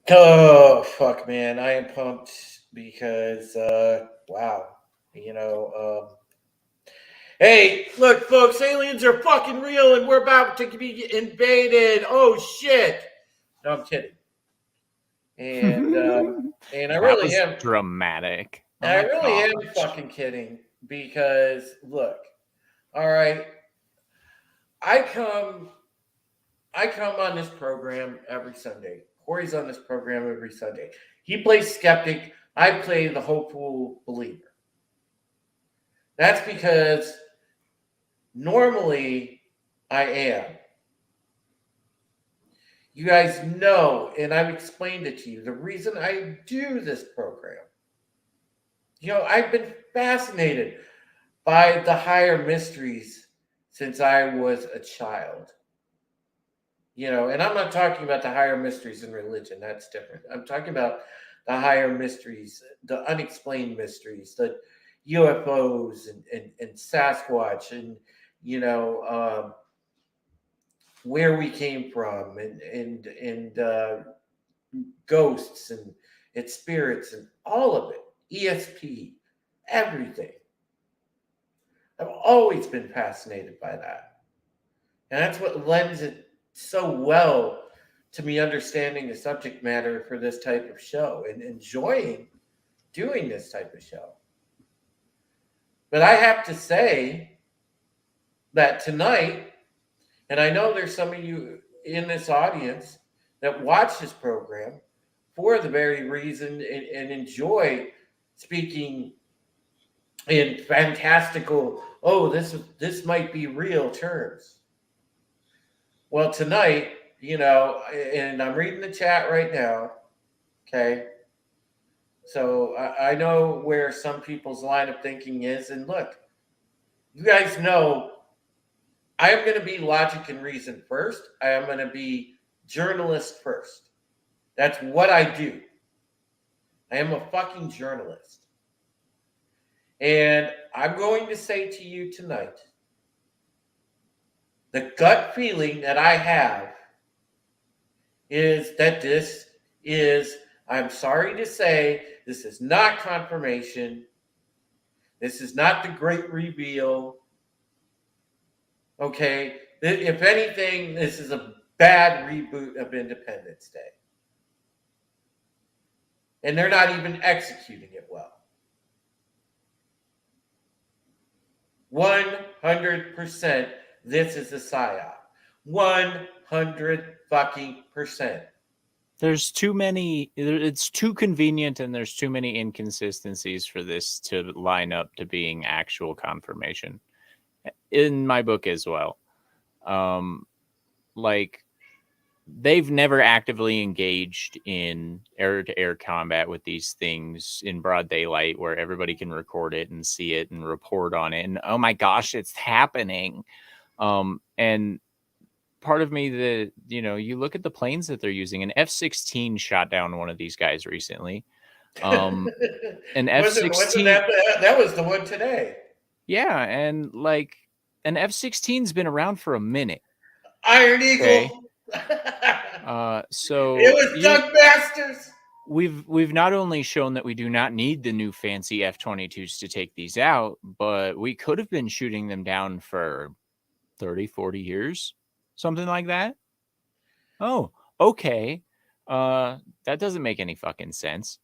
Oh fuck, man! I am pumped because wow, you know. Hey, look, folks, aliens are fucking real, and we're about to be invaded. Oh shit! No, I'm kidding. And and I That really was am. dramatic. Oh I my really am gosh. fucking kidding because look, all right, I come I come on this program every Sunday. Corey's on this program every Sunday. He plays skeptic. I play the hopeful believer. That's because normally I am. You guys know, and I've explained it to you, the reason I do this program. I've been fascinated by the higher mysteries since I was a child. And I'm not talking about the higher mysteries in religion. That's different. I'm talking about the higher mysteries, the unexplained mysteries, the UFOs and Sasquatch and, you know, where we came from and ghosts and spirits and all of it, ESP, everything. I've always been fascinated by that. And that's what lends it so well to me understanding the subject matter for this type of show and enjoying doing this type of show. But I have to say that tonight, and I know there's some of you in this audience that watch this program for the very reason and enjoy speaking in fantastical, oh, this might be real terms. Well, tonight, and I'm reading the chat right now. Okay. So I know where some people's line of thinking is. And look, you guys know I am going to be logic and reason first. I am going to be journalist first. That's what I do. I am a fucking journalist. And I'm going to say to you tonight the gut feeling that I have is that this is, I'm sorry to say, this is not confirmation. This is not the great reveal. Okay? If anything, this is a bad reboot of Independence Day. And they're not even executing it well. 100% this is a psyop. 100 fucking percent. There's too many, it's too convenient, and there's too many inconsistencies for this to line up to being actual confirmation. In my book as well. Like, they've never actively engaged in air-to-air combat with these things in broad daylight where everybody can record it and see it and report on it. And oh my gosh, it's happening. And part of me that, you look at the planes that they're using. An F-16 shot down one of these guys recently. An Wasn't F-16. that was the one today. Yeah, and like an F-16's been around for a minute. Iron Eagle. Okay. So it was Doug Masters. We've not only shown that we do not need the new fancy F-22s to take these out, but we could have been shooting them down for 30, 40 years, something like that. Oh, okay. That doesn't make any fucking sense.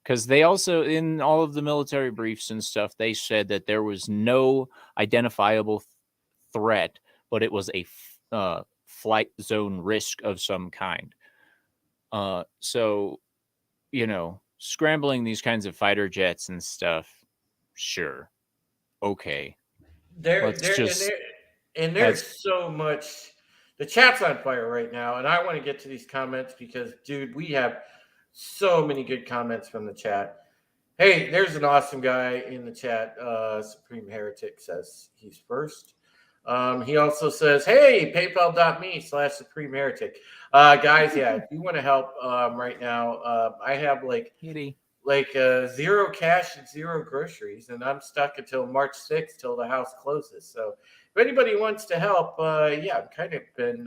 Because they also, in all of the military briefs and stuff, they said that there was no identifiable threat, but it was a flight zone risk of some kind. So, scrambling these kinds of fighter jets and stuff, sure, okay. There's so much. The chat's on fire right now, and I want to get to these comments because, dude, we have so many good comments from the chat. Hey, there's an awesome guy in the chat. Supreme Heretic says he's first. He also says, hey, paypal.me/Supreme Heretic. Guys, yeah, if you want to help right now, I have like zero cash and zero groceries, and I'm stuck until March 6th till the house closes. So if anybody wants to help, I've kind of been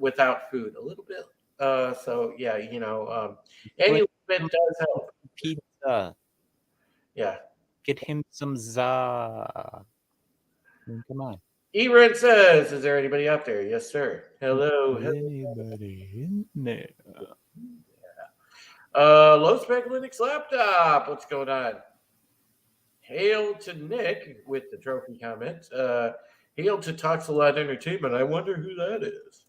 without food a little bit. So yeah, any Put little bit him does some help. pizza. Yeah. Get him some za. I mean, come on. Erin says, "Is there anybody out there?" Yes, sir. Hello. Anybody in there? Low spec Linux laptop. What's going on? Hail to Nick with the trophy comment. Hail to Toxalot Entertainment. I wonder who that is.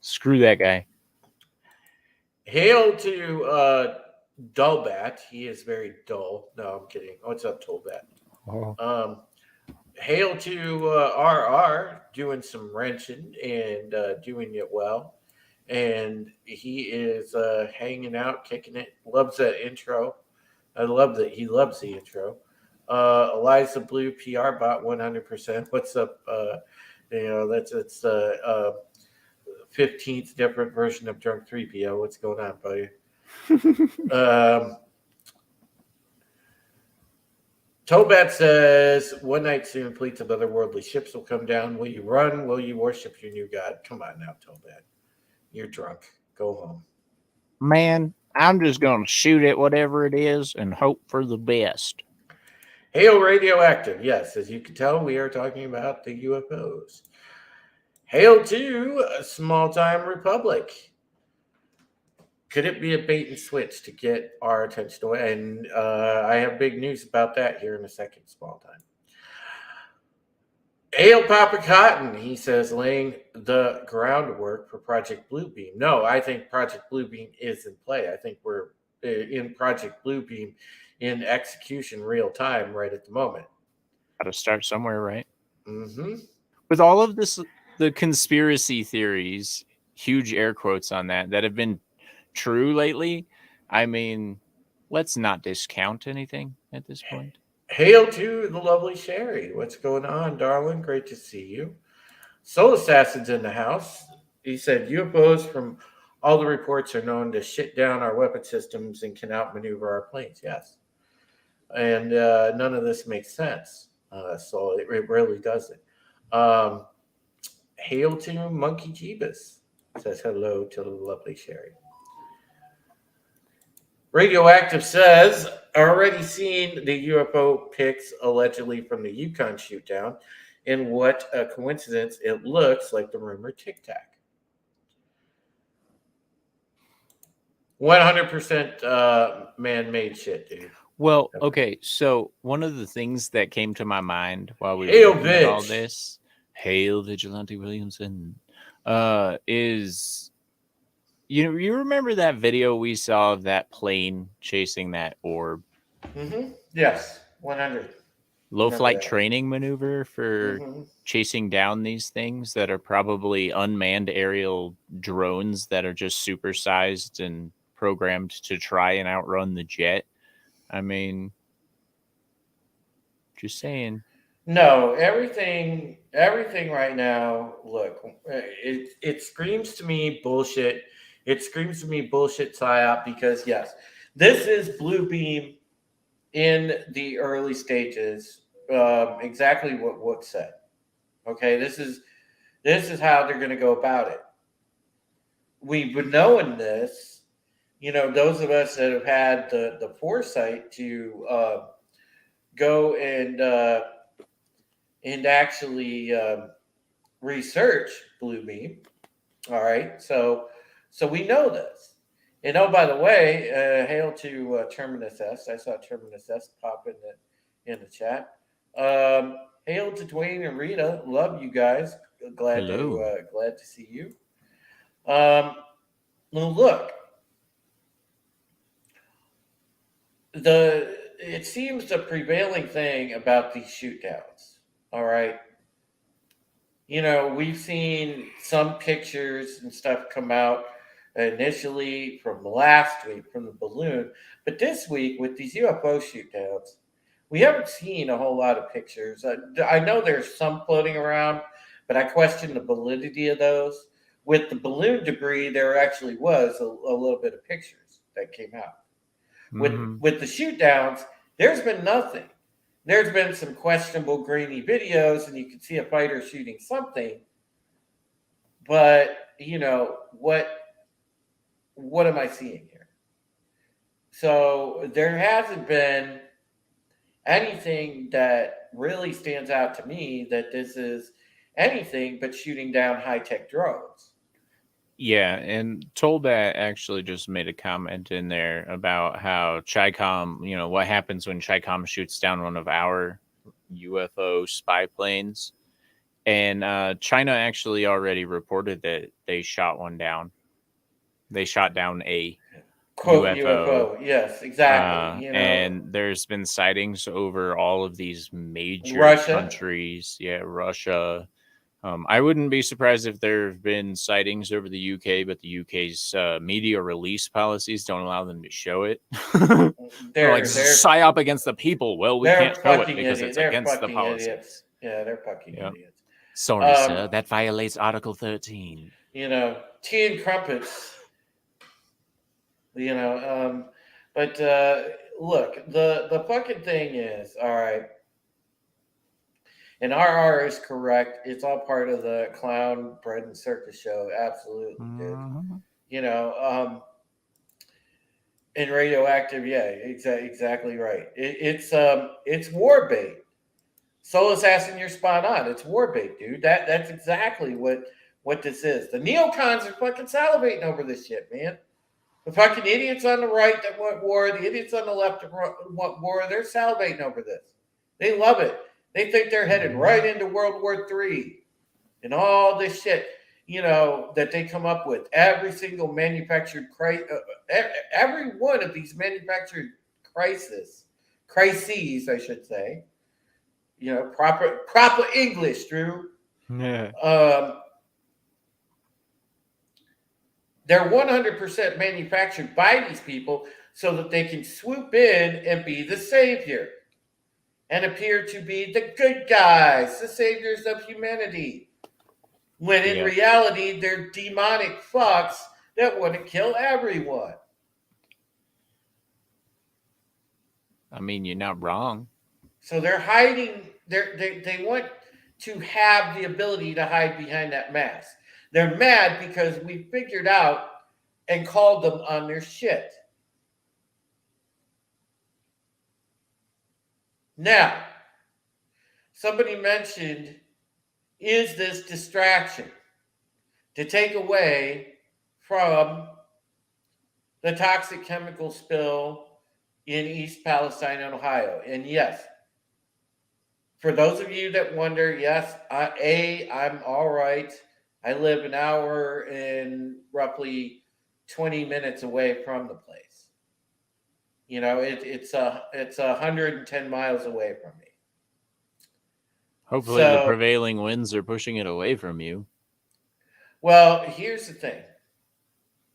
Screw that guy. Hail to Dullbat. He is very dull. No, I'm kidding. What's up, Tollbat? Oh. Hail to RR doing some wrenching and doing it well. And he is hanging out, kicking it. Loves that intro. I love that he loves the intro. Eliza Blue PR bot 100%. What's up? That's it's the 15th different version of Drunk 3PO. What's going on, buddy? Tobat says, one night soon, fleets of otherworldly ships will come down. Will you run? Will you worship your new god? Come on now, Tobat. You're drunk. Go home. Man, I'm just going to shoot at whatever it is and hope for the best. Hail Radioactive. Yes, as you can tell, we are talking about the UFOs. Hail to a small time republic. Could it be a bait and switch to get our attention away? And I have big news about that here in a second, small time. Hail Papa Cotton, he says, laying the groundwork for Project Bluebeam. No, I think Project Bluebeam is in play. I think we're in Project Bluebeam in execution real time right at the moment. Got to start somewhere, right? Mm-hmm. With all of this, the conspiracy theories, huge air quotes on that have been true lately. I mean, let's not discount anything at this point. Hail to the lovely Sherry. What's going on, darling? Great to see you. Soul Assassin's in the house. He said UFOs from all the reports are known to shit down our weapon systems and can outmaneuver our planes. Yes. And none of this makes sense. So it really doesn't. Hail to Monkey Jeebus. Says hello to the lovely Sherry. Radioactive says, already seen the UFO pics allegedly from the Yukon shootdown, and what a coincidence, it looks like the rumored Tic Tac. 100% man-made shit, dude. Well, okay, so one of the things that came to my mind while we Hail were looking at all bitch. this, Hail Vigilante Williamson, is... You remember that video we saw of that plane chasing that orb? Mm-hmm. Yes, 100. Low flight training maneuver for Mm-hmm. chasing down these things that are probably unmanned aerial drones that are just supersized and programmed to try and outrun the jet. I mean, just saying. No, everything right now, look, it screams to me bullshit. It screams to me bullshit psyop because yes, this is Bluebeam in the early stages. Exactly what Wook said. Okay, this is how they're going to go about it. We've been knowing this, those of us that have had the foresight to go and actually research Bluebeam. All right, so we know this. And oh, by the way, hail to Terminus S. I saw Terminus S pop in the chat. Hail to Dwayne and Rita. Love you guys. Glad to see you. Well, look, it seems the prevailing thing about these shootdowns. All right. We've seen some pictures and stuff come out initially from last week from the balloon, but this week with these UFO shootdowns, we haven't seen a whole lot of pictures. I know there's some floating around, but I question the validity of those. With the balloon debris, there actually was a little bit of pictures that came out. Mm-hmm. With the shootdowns, there's been nothing. There's been some questionable grainy videos, and you can see a fighter shooting something. But what what am I seeing here? So there hasn't been anything that really stands out to me that this is anything but shooting down high tech drones. Yeah, and Tolbat actually just made a comment in there about how Chicom, what happens when Chicom shoots down one of our UFO spy planes. And China actually already reported that they shot one down. They shot down a Quote UFO. UFO. Yes, exactly. And there's been sightings over all of these major Russia. countries. Yeah, Russia. I wouldn't be surprised if there have been sightings over the UK, but the UK's media release policies don't allow them to show it. They're like, They're this is a psyop against the people. Well, we they're can't show it fucking because idiots. it's They're against the fucking idiots. policies. Yeah, they're fucking Yep. idiots. Sorry, sir. That violates Article 13. Tea and crumpets. But look, the fucking thing is, all right. And RR is correct. It's all part of the clown bread and circus show. Absolutely, dude. In Radioactive, yeah, exactly right. It's war bait. Soul Assassin, you're spot on. It's war bait, dude. That's exactly what this is. The neocons are fucking salivating over this shit, man. The fucking idiots on the right that want war, the idiots on the left that want war, they're salivating over this. They love it. They think they're headed right into World War III and all this shit, that they come up with. Every single manufactured every one of these manufactured crises, I should say. Proper English, Drew. Yeah. They're 100% manufactured by these people so that they can swoop in and be the savior and appear to be the good guys, the saviors of humanity. When in reality, they're demonic fucks that want to kill everyone. I mean, you're not wrong. So they're hiding. They want to have the ability to hide behind that mask. They're mad because we figured out and called them on their shit. Now, somebody mentioned, is this distraction to take away from the toxic chemical spill in East Palestine and Ohio? And yes, for those of you that wonder, yes, I'm all right. I live an hour and roughly 20 minutes away from the place. It's 110 miles away from me. Hopefully the prevailing winds are pushing it away from you. Well, here's the thing.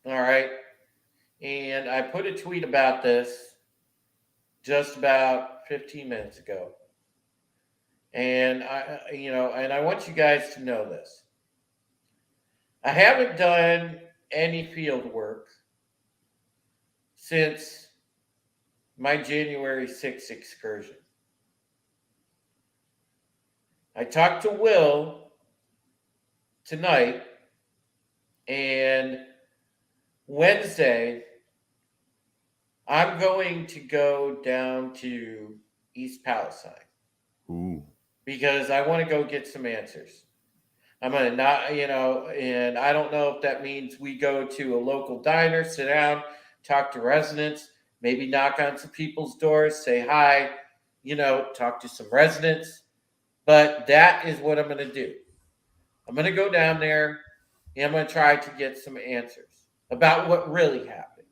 All right. And I put a tweet about this just about 15 minutes ago. And I want you guys to know this. I haven't done any field work since my January 6th excursion. I talked to Will tonight, and Wednesday, I'm going to go down to East Palestine. Ooh. Because I want to go get some answers. I'm going to not, and I don't know if that means we go to a local diner, sit down, talk to residents, maybe knock on some people's doors, say hi, talk to some residents. But that is what I'm going to do. I'm going to go down there and I'm going to try to get some answers about what really happened.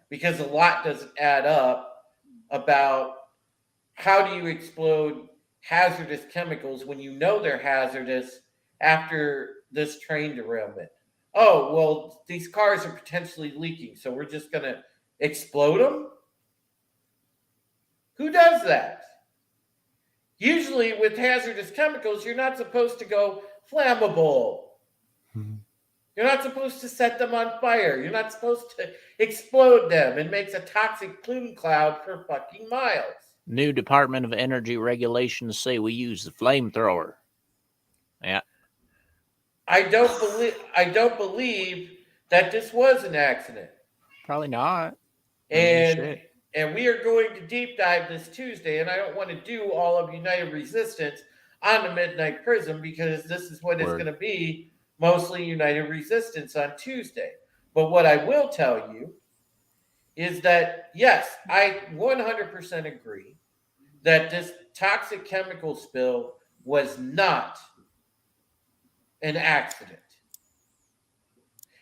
Because a lot doesn't add up about how do you explode hazardous chemicals when you know they're hazardous after this train derailment. Oh, well, these cars are potentially leaking, so we're just going to explode them? Who does that? Usually with hazardous chemicals, you're not supposed to go flammable. Mm-hmm. You're not supposed to set them on fire. You're not supposed to explode them. It makes a toxic plume cloud for fucking miles. New Department of Energy regulations say we use the flamethrower. Yeah. I don't believe that this was an accident. Probably not. And we are going to deep dive this Tuesday, and I don't want to do all of United Resistance on the Midnight Prism because this is what it's going to be, mostly United Resistance on Tuesday. But what I will tell you is that, yes, I 100% agree that this toxic chemical spill was not an accident.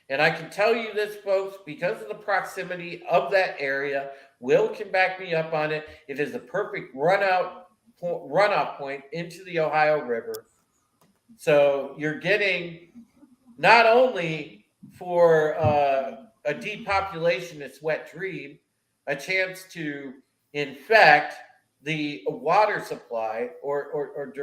And I can tell you this, folks, because of the proximity of that area. Will can back me up on it. It is the perfect runoff point into the Ohio River. So you're getting not only for a depopulation that's wet dream, a chance to infect the water supply or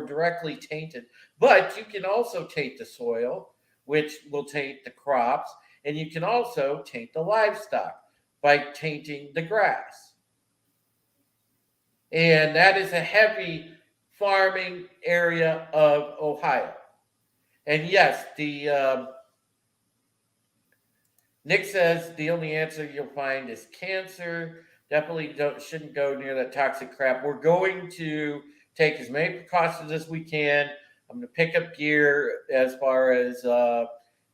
directly taint it, but you can also taint the soil, which will taint the crops, and you can also taint the livestock by tainting the grass. And that is a heavy farming area of Ohio. And yes, the Nick says the only answer you'll find is cancer. Definitely shouldn't go near that toxic crap. We're going to take as many precautions as we can. I'm going to pick up gear as far as we're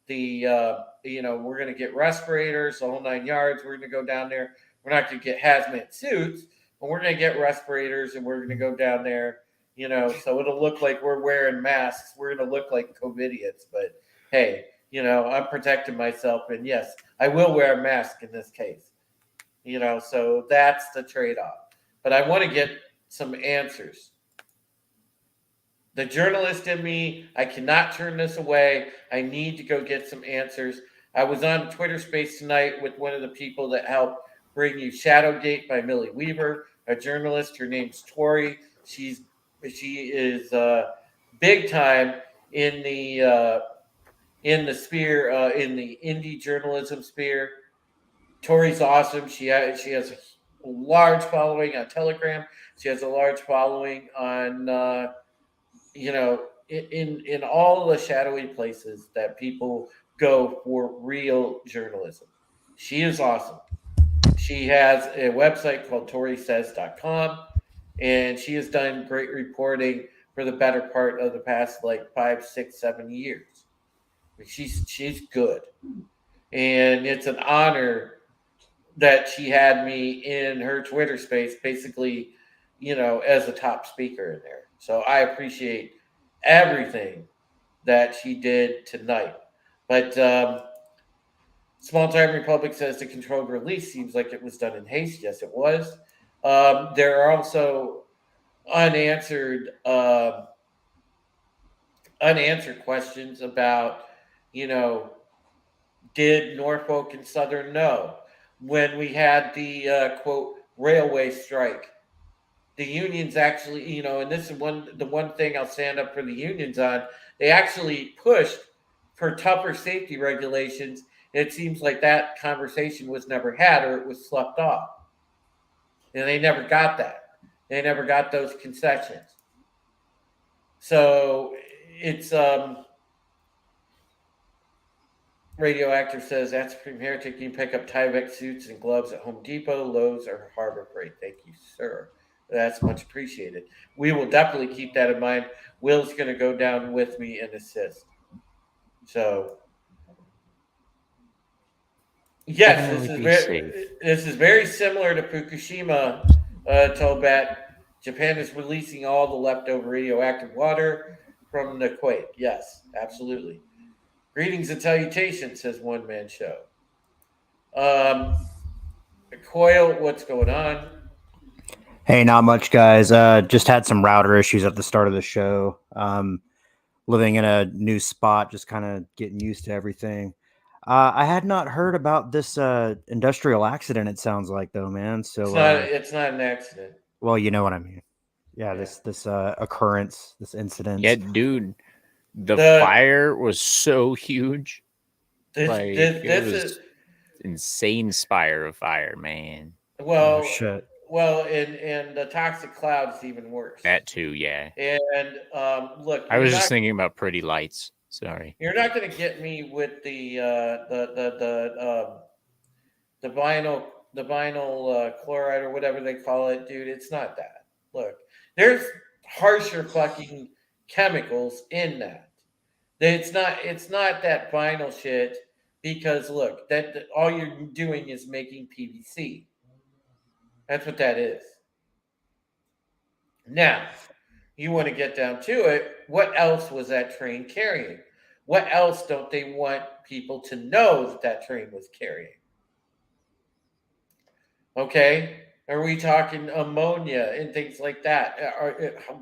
going to get respirators, the whole 9 yards. We're going to go down there. We're not going to get hazmat suits, but we're going to get respirators, and we're going to go down there. So it'll look like we're wearing masks. We're going to look like COVIDians, but hey, I'm protecting myself, and yes, I will wear a mask in this case. So that's the trade-off. But I want to get some answers. The journalist in me, I cannot turn this away. I need to go get some answers. I was on Twitter Space tonight with one of the people that helped bring you Shadowgate by Millie Weaver, a journalist. Her name's Tori. She is big time in the sphere, in the indie journalism sphere. Tori's awesome. She has a large following on Telegram. She has a large following on in all the shadowy places that people go for real journalism. She is awesome. She has a website called ToriSays.com, and she has done great reporting for the better part of the past 5, 6, 7 years. She's good, and it's an honor that she had me in her Twitter space, basically, as a top speaker in there. So I appreciate everything that she did tonight. But Small Time Republic says the controlled release seems like it was done in haste. Yes, it was. There are also unanswered questions about, did Norfolk and Southern know when we had the quote railway strike? The unions actually, and this is the one thing I'll stand up for the unions on. They actually pushed for tougher safety regulations. It seems like that conversation was never had, or it was slept off, and they never got that. They never got those concessions. So it's Radioactive says, that's Supreme Heretic. You can pick up Tyvek suits and gloves at Home Depot, Lowe's, or Harbor Freight. Thank you, sir. That's much appreciated. We will definitely keep that in mind. Will's going to go down with me and assist. So, yes, this is very similar to Fukushima, Tobat. Japan is releasing all the leftover radioactive water from the quake. Yes, absolutely. Greetings and salutations, says One Man Show. Coil, what's going on? Hey, not much, guys. Just had some router issues at the start of the show. Living in a new spot, just kind of getting used to everything. I had not heard about this industrial accident. It sounds like, though, man. So it's not an accident. Well, you know what I mean. Yeah. This occurrence, this incident. Yeah, dude. The fire was so huge. It was insane spire of fire, man. Well, shit. Well, and the toxic cloud is even worse. That too, yeah. And look, I was just thinking about pretty lights. Sorry, you're not going to get me with the the vinyl chloride or whatever they call it, dude. It's not that. Look, there's harsher fucking chemicals in that. It's not that vinyl shit because look, that all you're doing is making PVC. That's what that is. Now, you want to get down to it. What else was that train carrying? What else don't they want people to know that that train was carrying? Okay, are we talking ammonia and things like that?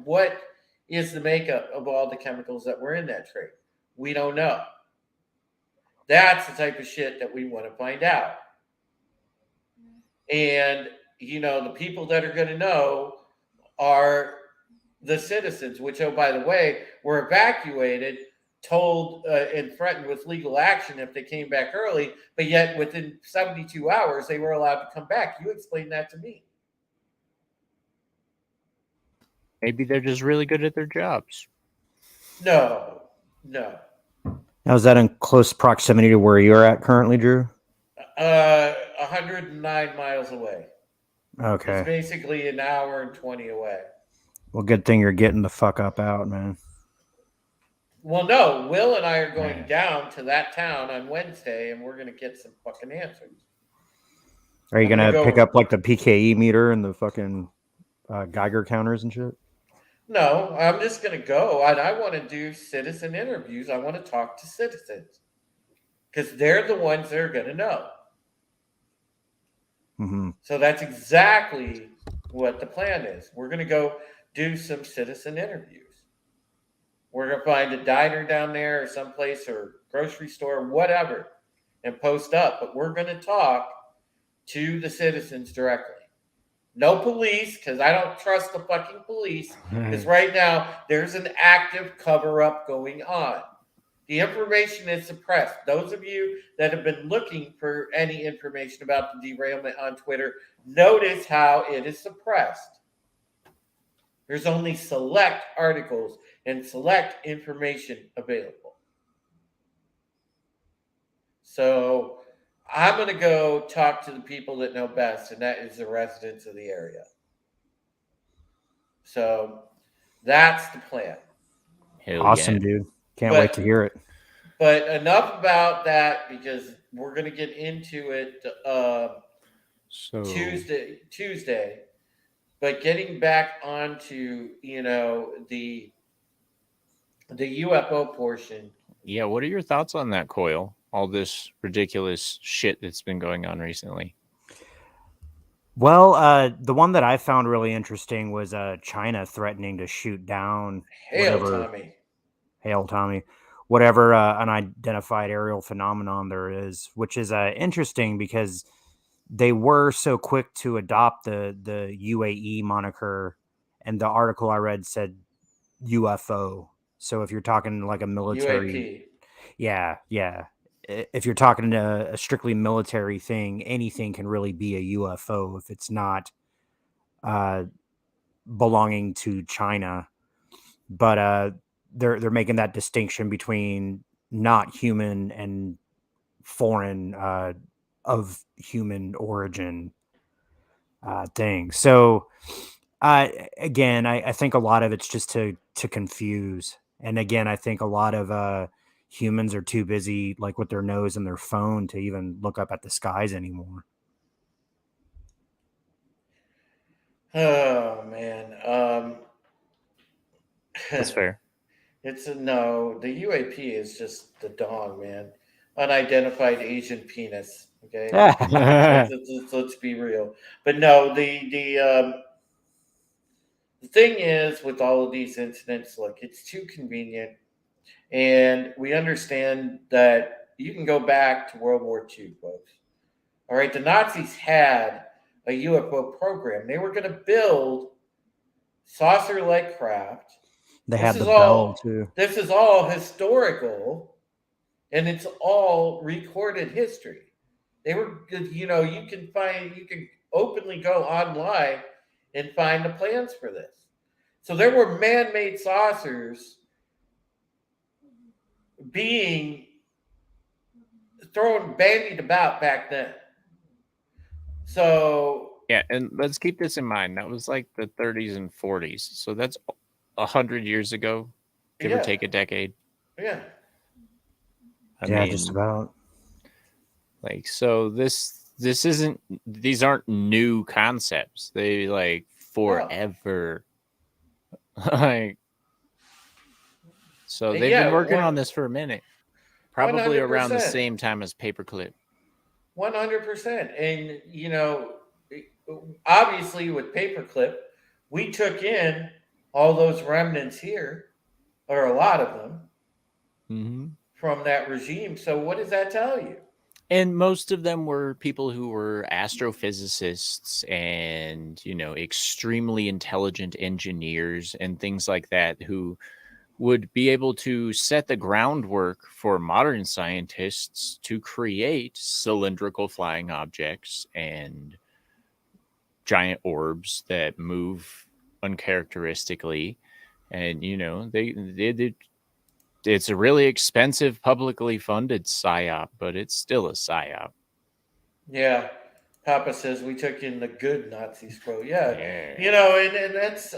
What is the makeup of all the chemicals that were in that train? We don't know. That's the type of shit that we want to find out. And, the people that are going to know are the citizens, which, oh, by the way, were evacuated, told, and threatened with legal action if they came back early, but yet within 72 hours, they were allowed to come back. You explain that to me. Maybe they're just really good at their jobs. No. Now, is that in close proximity to where you're at currently, Drew? 109 miles away. Okay. It's basically an hour and 20 away. Well, good thing you're getting the fuck up out, man. Well, no, Will and I are going down to that town on Wednesday, and we're going to get some fucking answers. Are you going to pick up like the PKE meter and the fucking Geiger counters and shit? No, I'm just going to go, and I want to do citizen interviews. I want to talk to citizens because they're the ones that are going to know. Mm-hmm. So that's exactly what the plan is. We're going to go do some citizen interviews. We're going to find a diner down there or someplace or grocery store, whatever, and post up. But we're going to talk to the citizens directly. No police, because I don't trust the fucking police. Because right now, there's an active cover-up going on. The information is suppressed. Those of you that have been looking for any information about the derailment on Twitter, notice how it is suppressed. There's only select articles and select information available. So I'm going to go talk to the people that know best, and that is the residents of the area. So that's the plan. Awesome, dude. Can't wait to hear it. But enough about that because we're going to get into it Tuesday. But getting back onto, the UFO portion. Yeah, what are your thoughts on that, Coil? All this ridiculous shit that's been going on recently. Well, the one that I found really interesting was China threatening to shoot down Hail Tommy. Whatever unidentified aerial phenomenon there is, which is interesting because they were so quick to adopt the UAE moniker, and the article I read said UFO. So if you're talking like a military, UAP. if you're talking a strictly military thing, anything can really be a UFO if it's not belonging to China. But they're making that distinction between not human and foreign of human origin thing. So again, I think a lot of it's just to confuse. And again, I think a lot of humans are too busy like with their nose and their phone to even look up at the skies anymore. Oh man. That's fair. The UAP is just the dong, man. Unidentified Asian penis. Okay. let's be real. But no, the thing is with all of these incidents, look, it's too convenient. And we understand that you can go back to World War II, folks. All right, the Nazis had a UFO program. They were going to build saucer-like craft. They had the bell, too. This is all historical, and it's all recorded history. They were, you can openly go online and find the plans for this. So there were man-made saucers being bandied about back then. So Yeah, and let's keep this in mind. That was like the 30s and 40s. So that's 100 years ago, give or yeah, take a decade. yeah, I Yeah, just mean, about. like, so this isn't, these aren't new concepts. They like no, forever. Like, so they've been yeah, working on this for a minute, probably around the 100%. same time as Paperclip. 100%. And, obviously with Paperclip, we took in all those remnants here, or a lot of them, Mm-hmm. from that regime. So what does that tell you? And most of them were people who were astrophysicists and, extremely intelligent engineers and things like that who would be able to set the groundwork for modern scientists to create cylindrical flying objects and giant orbs that move uncharacteristically. And, it's a really expensive, publicly funded psyop, but it's still a psyop. Yeah. Papa says we took in the good Nazis quote. Yeah. Yeah. And that's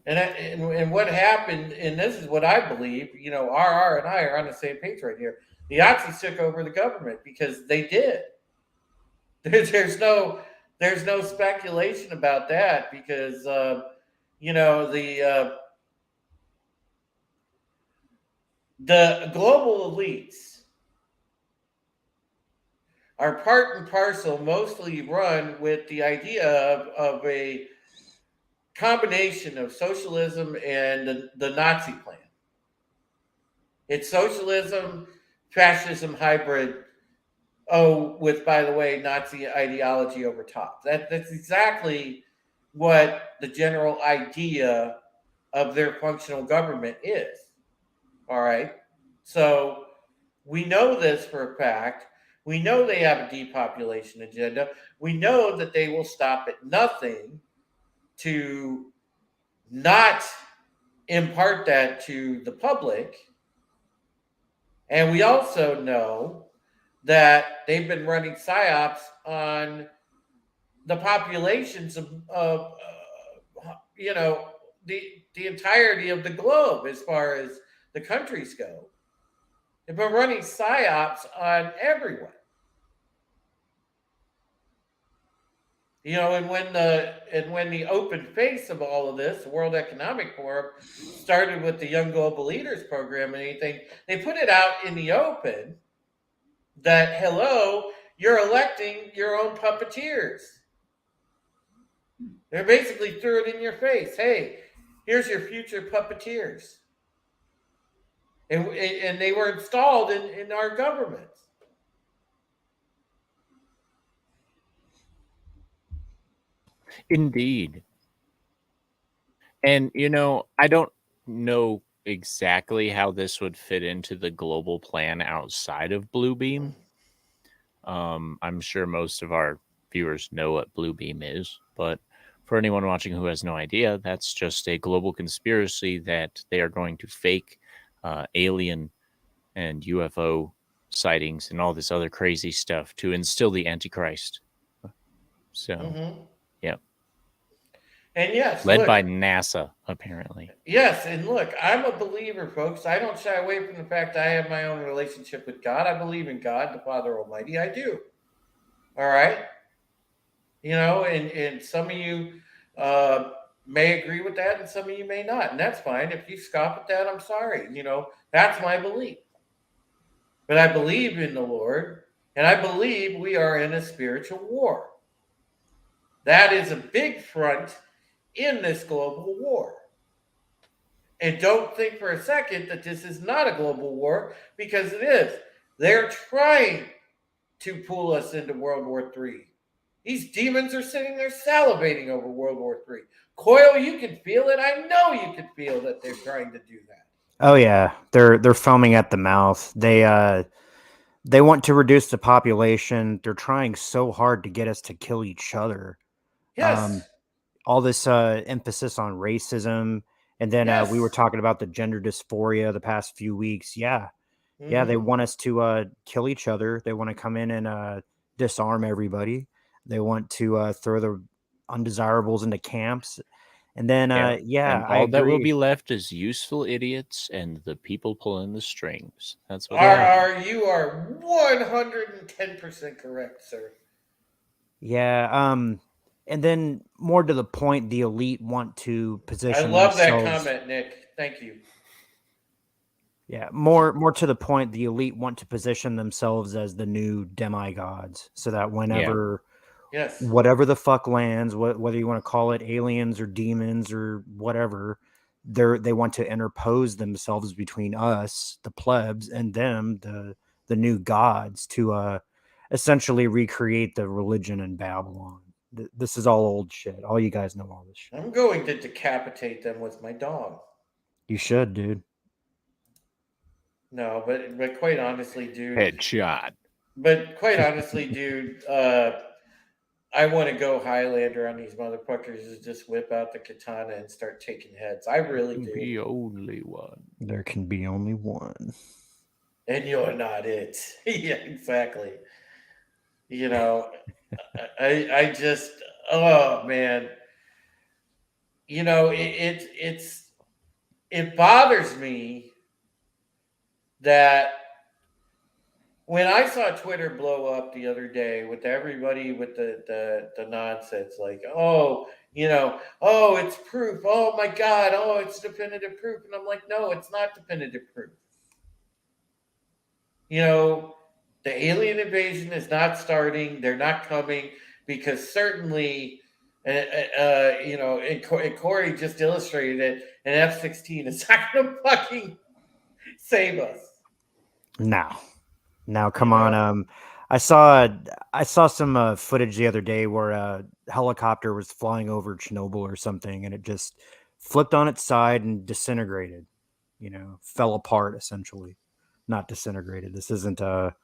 and what happened, and this is what I believe, RR and I are on the same page right here. The Nazis took over the government because they did. There's no speculation about that because the global elites are part and parcel mostly run with the idea of a combination of socialism and the Nazi plan. It's socialism, fascism hybrid. Oh, with, by the way, Nazi ideology over top. That's exactly what the general idea of their functional government is. All right. So we know this for a fact. We know they have a depopulation agenda. We know that they will stop at nothing to not impart that to the public. And we also know that they've been running psyops on the populations of the entirety of the globe as far as the countries go. They've been running psyops on everyone. And when the open face of all of this, the World Economic Forum started with the Young Global Leaders program and anything, they put it out in the open that hello, you're electing your own puppeteers. They basically threw it in your face. Hey, here's your future puppeteers. And they were installed in our governments. Indeed. And, I don't know exactly how this would fit into the global plan outside of Bluebeam. I'm sure most of our viewers know what Bluebeam is, but for anyone watching who has no idea, that's just a global conspiracy that they are going to fake alien and UFO sightings and all this other crazy stuff to instill the Antichrist. So, yeah. And yes, Led look, by NASA, apparently. yes, and look, I'm a believer, folks. I don't shy away from the fact I have my own relationship with God. I believe in God, the Father Almighty. I do. All right. And some of you may agree with that, and some of you may not, and that's fine. If you scoff at that, I'm sorry. That's my belief. But I believe in the Lord, and I believe we are in a spiritual war. That is a big front in this global war. And don't think for a second that this is not a global war, because it is. They're trying to pull us into World War III. These demons are sitting there salivating over World War III. Coyle, you can feel it. I know you can feel that they're trying to do that. Oh yeah, they're foaming at the mouth. They want to reduce the population. They're trying so hard to get us to kill each other. Yes. All this emphasis on racism, and then we were Yes. talking about the gender dysphoria the past few weeks. Yeah, they want us to kill each other. They want to come in and disarm everybody. They want to throw the undesirables into camps. And then, And I all that will agree. be left is useful idiots and the people pulling the strings. That's what. You are 110% correct, sir. Yeah. And then more to the point, the elite want to I position love that themselves. comment, Nick. Thank you. Yeah, more to the point, the elite want to position themselves as the new demigods, so that whenever Yes. whatever the fuck lands, whether you want to call it aliens or demons or whatever, they want to interpose themselves between us, the plebs, and them, the new gods, to essentially recreate the religion in Babylon. This is all old shit. All you guys know all this shit. I'm going to decapitate them with my dog. You should, dude. No, but quite honestly, dude. Headshot. But quite honestly, dude, I want to go Highlander on these motherfuckers and just whip out the katana and start taking heads. I really do. The only one. There can be only one. And you're not it. Yeah, exactly. You know, I just, oh man. You know, it bothers me that when I saw Twitter blow up the other day with everybody with the nonsense, like, oh, oh, it's proof. Oh my God. Oh, it's definitive proof. And I'm like, no, it's not definitive proof. The alien invasion is not starting. They're not coming because certainly, and Corey just illustrated it. An F-16 is not going to fucking save us. Now, come on. I saw some footage the other day where a helicopter was flying over Chernobyl or something, and it just flipped on its side and disintegrated. Fell apart essentially, not disintegrated. This isn't the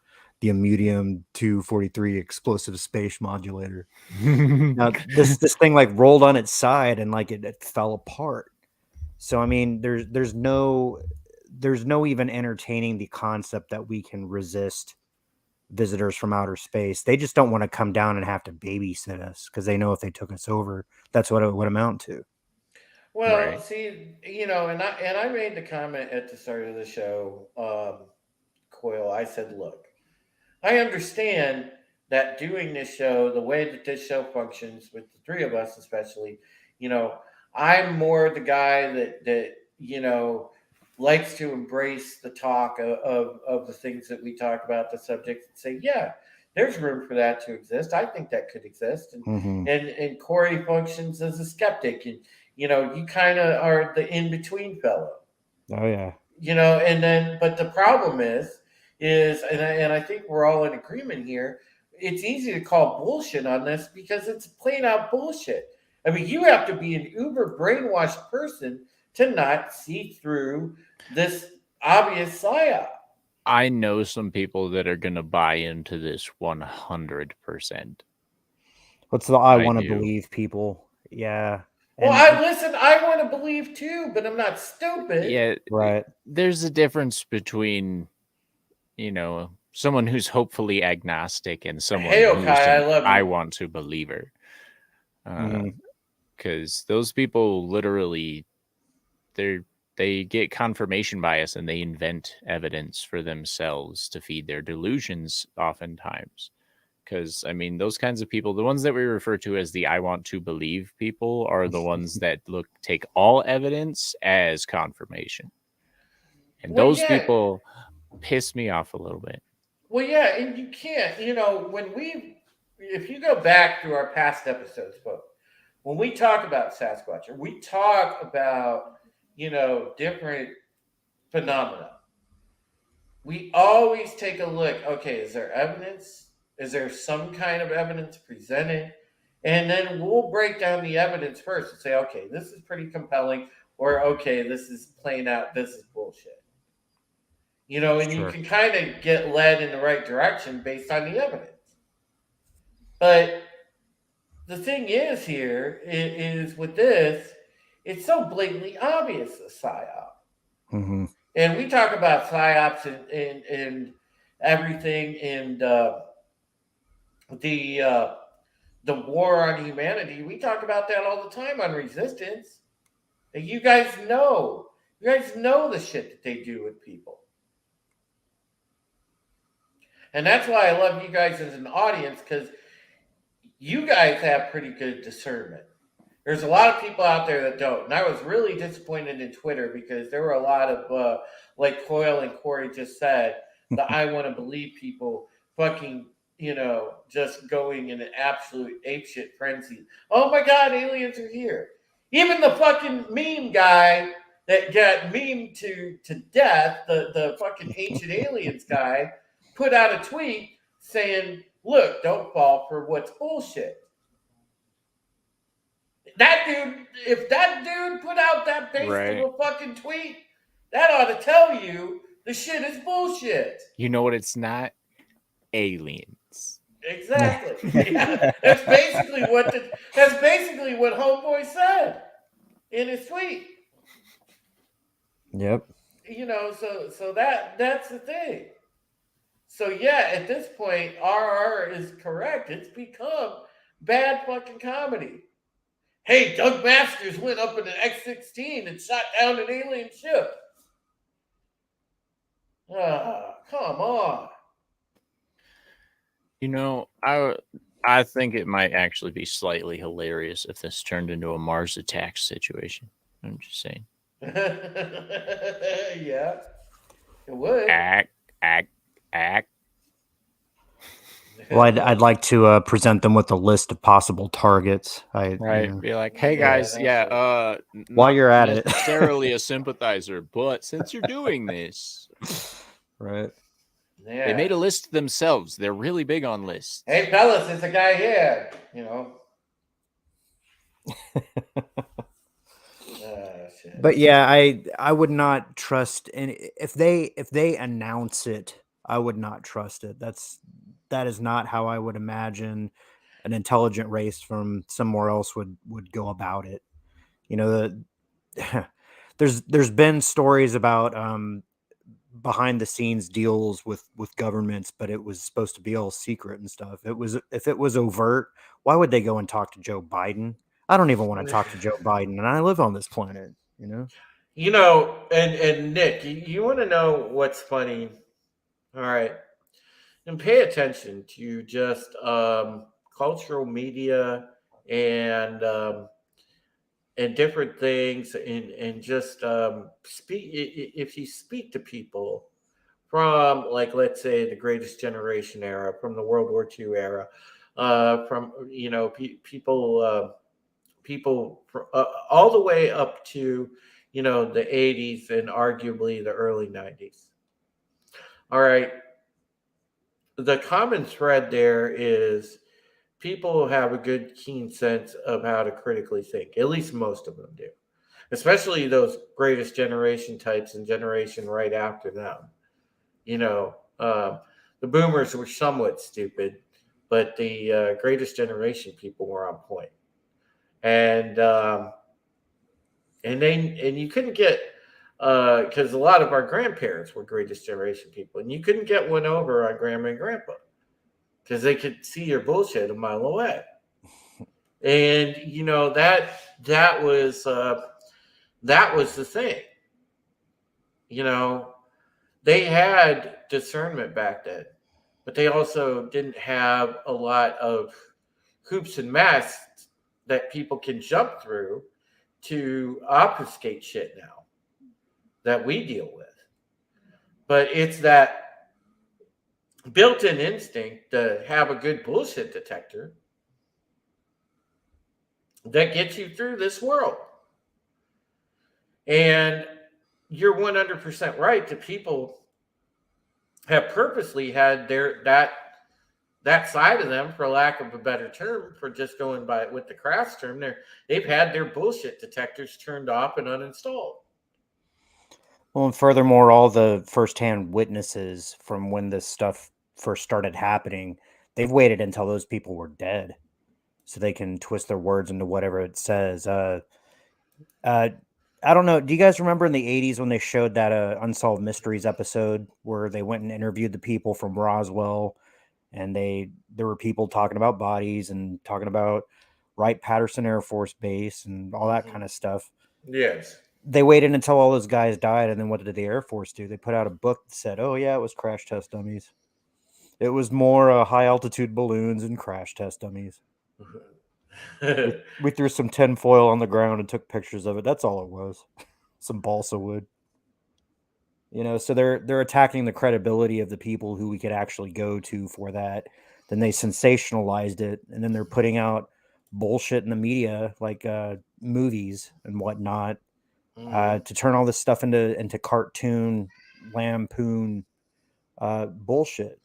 Imodium 243 explosive space modulator. Now, this thing like rolled on its side and like it fell apart. So I mean, there's no even entertaining the concept that we can resist visitors from outer space. They just don't want to come down and have to babysit us because they know if they took us over, that's what it would amount to. Well, Right. see, and I made the comment at the start of the show, Coyle. I said, look, I understand that doing this show, the way that this show functions with the three of us, especially, I'm more the guy that likes to embrace the talk of the things that we talk about, the subjects, and say, yeah, there's room for that to exist. I think that could exist, and Corey functions as a skeptic, and you kind of are the in between fellow. Oh yeah. And then, but the problem is, and I think we're all in agreement here. It's easy to call bullshit on this because it's plain out bullshit. I mean, you have to be an uber brainwashed person to not see through this obvious psyop. I know some people that are going to buy into this 100%. What's the I want to believe people? Yeah. Well, I want to believe too, but I'm not stupid. Yeah, right. There's a difference between, someone who's hopefully agnostic and someone who's I want to believer. Because those people literally, they get confirmation bias and they invent evidence for themselves to feed their delusions oftentimes. Because, I mean, those kinds of people, the ones that we refer to as the I want to believe people, are the ones that take all evidence as confirmation. And those people piss me off a little bit. Well, yeah, and you can't, if you go back through our past episodes, folks, when we talk about Sasquatch, or we talk about, different phenomena, we always take a look. Okay, is there evidence? Is there some kind of evidence presented? And then we'll break down the evidence first and say, okay, this is pretty compelling, or okay, this is playing out, this is bullshit. And you can kind of get led in the right direction based on the evidence. But the thing is here is with this, it's so blatantly obvious a psyop. And we talk about psyops and everything, and the the war on humanity. We talk about that all the time on Resistance. And you guys know. You guys know the shit that they do with people. And that's why I love you guys as an audience, because you guys have pretty good discernment. There's a lot of people out there that don't. And I was really disappointed in Twitter because there were a lot of, like Coyle and Corey just said, the I want to believe people fucking, just going in an absolute apeshit frenzy. Oh my God, aliens are here. Even the fucking meme guy that got memed to death, the fucking ancient aliens guy, put out a tweet saying, look, don't fall for what's bullshit. That dude, if that dude put out that base of a fucking tweet, that ought to tell you the shit is bullshit. You know what it's not? Aliens. Exactly. Yeah, that's basically what Homeboy said in his tweet. Yep. So that's the thing. So yeah, at this point, RR is correct. It's become bad fucking comedy. Hey, Doug Masters went up in an X-16 and shot down an alien ship. Come on. I think it might actually be slightly hilarious if this turned into a Mars attack situation. I'm just saying. Yeah, it would. Act. Well, I'd like to present them with a list of possible targets. Be like, hey guys, while you're at it, necessarily a sympathizer, but since you're doing this, right? Yeah. They made a list themselves. They're really big on lists. Hey fellas, it's a guy here. But yeah, I would not trust, and if they announce it, I would not trust it. That is not how I would imagine an intelligent race from somewhere else would go about it. There's been stories about behind the scenes deals with governments, but it was supposed to be all secret and stuff. If it was overt, why would they go and talk to Joe Biden? I don't even want to talk to Joe Biden, and I live on this planet. And Nick, you want to know what's funny? All right. And pay attention to just cultural media and different things, and just speak. If you speak to people from, like, let's say, the Greatest Generation era, from the World War II era, from people all the way up to the 80s and arguably the early 90s. All right. The common thread there is people have a good, keen sense of how to critically think. At least most of them do, especially those Greatest Generation types and generation right after them. The boomers were somewhat stupid, but the Greatest Generation people were on point. And you couldn't get, because a lot of our grandparents were Greatest Generation people, and you couldn't get one over on Grandma and Grandpa because they could see your bullshit a mile away. And that was the thing. They had discernment back then, but they also didn't have a lot of hoops and masks that people can jump through to obfuscate shit now that we deal with. But it's that built-in instinct to have a good bullshit detector that gets you through this world. And you're 100% right. The people have purposely had that side of them, for lack of a better term, for just going by with the crafts term, they've had their bullshit detectors turned off and uninstalled. Well, and furthermore, all the firsthand witnesses from when this stuff first started happening, they've waited until those people were dead so they can twist their words into whatever it says. I don't know. Do you guys remember in the 80s when they showed that Unsolved Mysteries episode where they went and interviewed the people from Roswell and there were people talking about bodies and talking about Wright-Patterson Air Force Base and all that kind of stuff. Yes. They waited until all those guys died, and then what did the Air Force do? They put out a book that said, "Oh yeah, it was crash test dummies. It was more high altitude balloons and crash test dummies. We threw some tinfoil on the ground and took pictures of it. That's all it was. Some balsa wood." So they're attacking the credibility of the people who we could actually go to for that. Then they sensationalized it, and then they're putting out bullshit in the media, like movies and whatnot, to turn all this stuff into cartoon lampoon bullshit,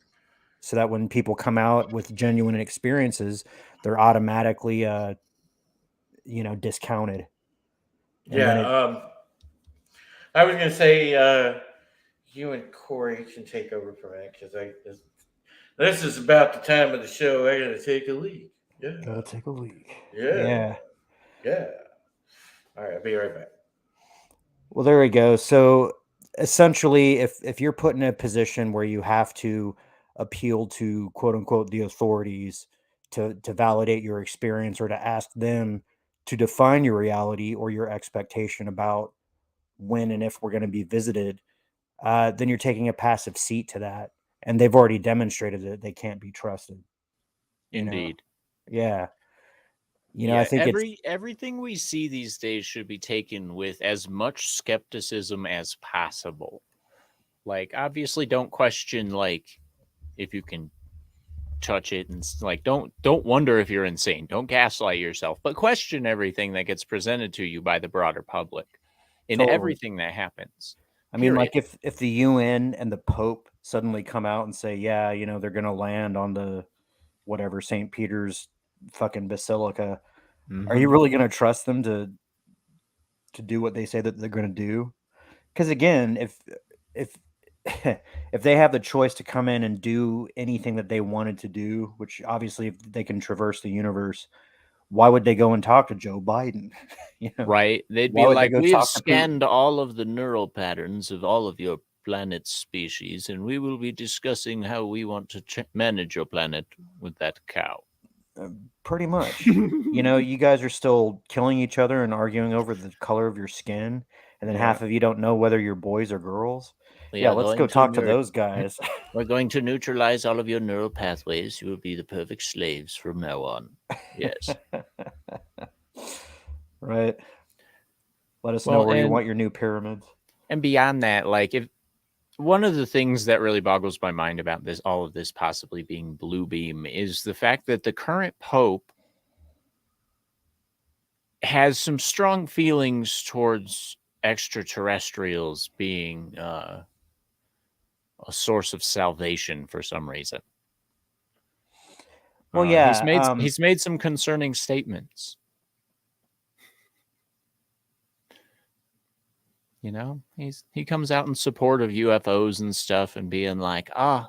so that when people come out with genuine experiences, they're automatically discounted. And then Yeah. I was gonna say you and Corey can take over from that because this is about the time of the show. I gotta take a leak. Yeah. gotta take a leak. Yeah. Yeah. All right. I'll be right back. Well, there we go. So essentially, if you're put in a position where you have to appeal to quote unquote the authorities to validate your experience, or to ask them to define your reality or your expectation about when and if we're going to be visited, then you're taking a passive seat to that, and they've already demonstrated that they can't be trusted. Indeed. Yeah. Yeah, I think it's everything we see these days should be taken with as much skepticism as possible. Like, obviously, don't question like if you can touch it, and like don't wonder if you're insane. Don't gaslight yourself, but question everything that gets presented to you by the broader public in totally. everything that happens. I mean, Period. like if the UN and the Pope suddenly come out and say, yeah, they're going to land on the whatever St. Peter's fucking basilica, are you really going to trust them to do what they say that they're going to do? Because again, if if they have the choice to come in and do anything that they wanted to do, which obviously if they can traverse the universe, why would they go and talk to Joe Biden? Right? They'd Why be would they like, go "We've talk to Putin?" scanned all of the neural patterns of all of your planet's species, and we will be discussing how we want to manage your planet with that cow." Pretty much. You guys are still killing each other and arguing over the color of your skin, and then half of you don't know whether you're boys or girls. We are Let's going go to talk to those guys. We're going to neutralize all of your neural pathways. You will be the perfect slaves from now on. Yes. Right. Let us know where you want your new pyramids. And beyond that, like, if one of the things that really boggles my mind about this, all of this possibly being blue beam, is the fact that the current Pope has some strong feelings towards extraterrestrials being a source of salvation for some reason. Well, yeah, he's made some concerning statements. He comes out in support of UFOs and stuff, and being like, I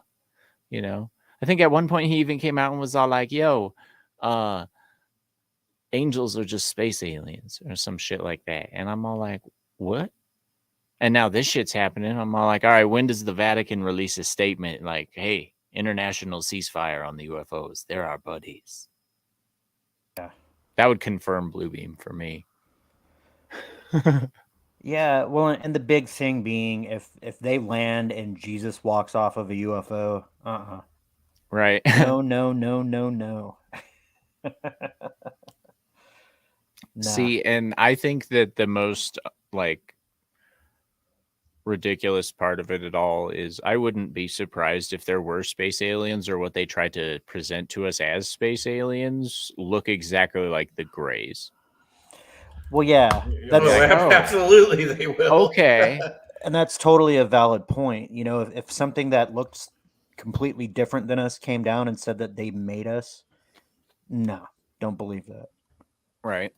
think at one point he even came out and was all like, "Yo, angels are just space aliens," or some shit like that. And I'm all like, what? And now this shit's happening. I'm all like, all right, when does the Vatican release a statement like, "Hey, international ceasefire on the UFOs. They're our buddies"? Yeah. That would confirm blue beam for me. Yeah, well, and the big thing being, if they land and Jesus walks off of a UFO, right? No. Nah. See, and I think that the most ridiculous part of it at all is I wouldn't be surprised if there were space aliens, or what they try to present to us as space aliens look exactly like the Greys. Well, yeah, absolutely they will. Okay. And that's totally a valid point. If something that looks completely different than us came down and said that they made us, no, don't believe that. Right.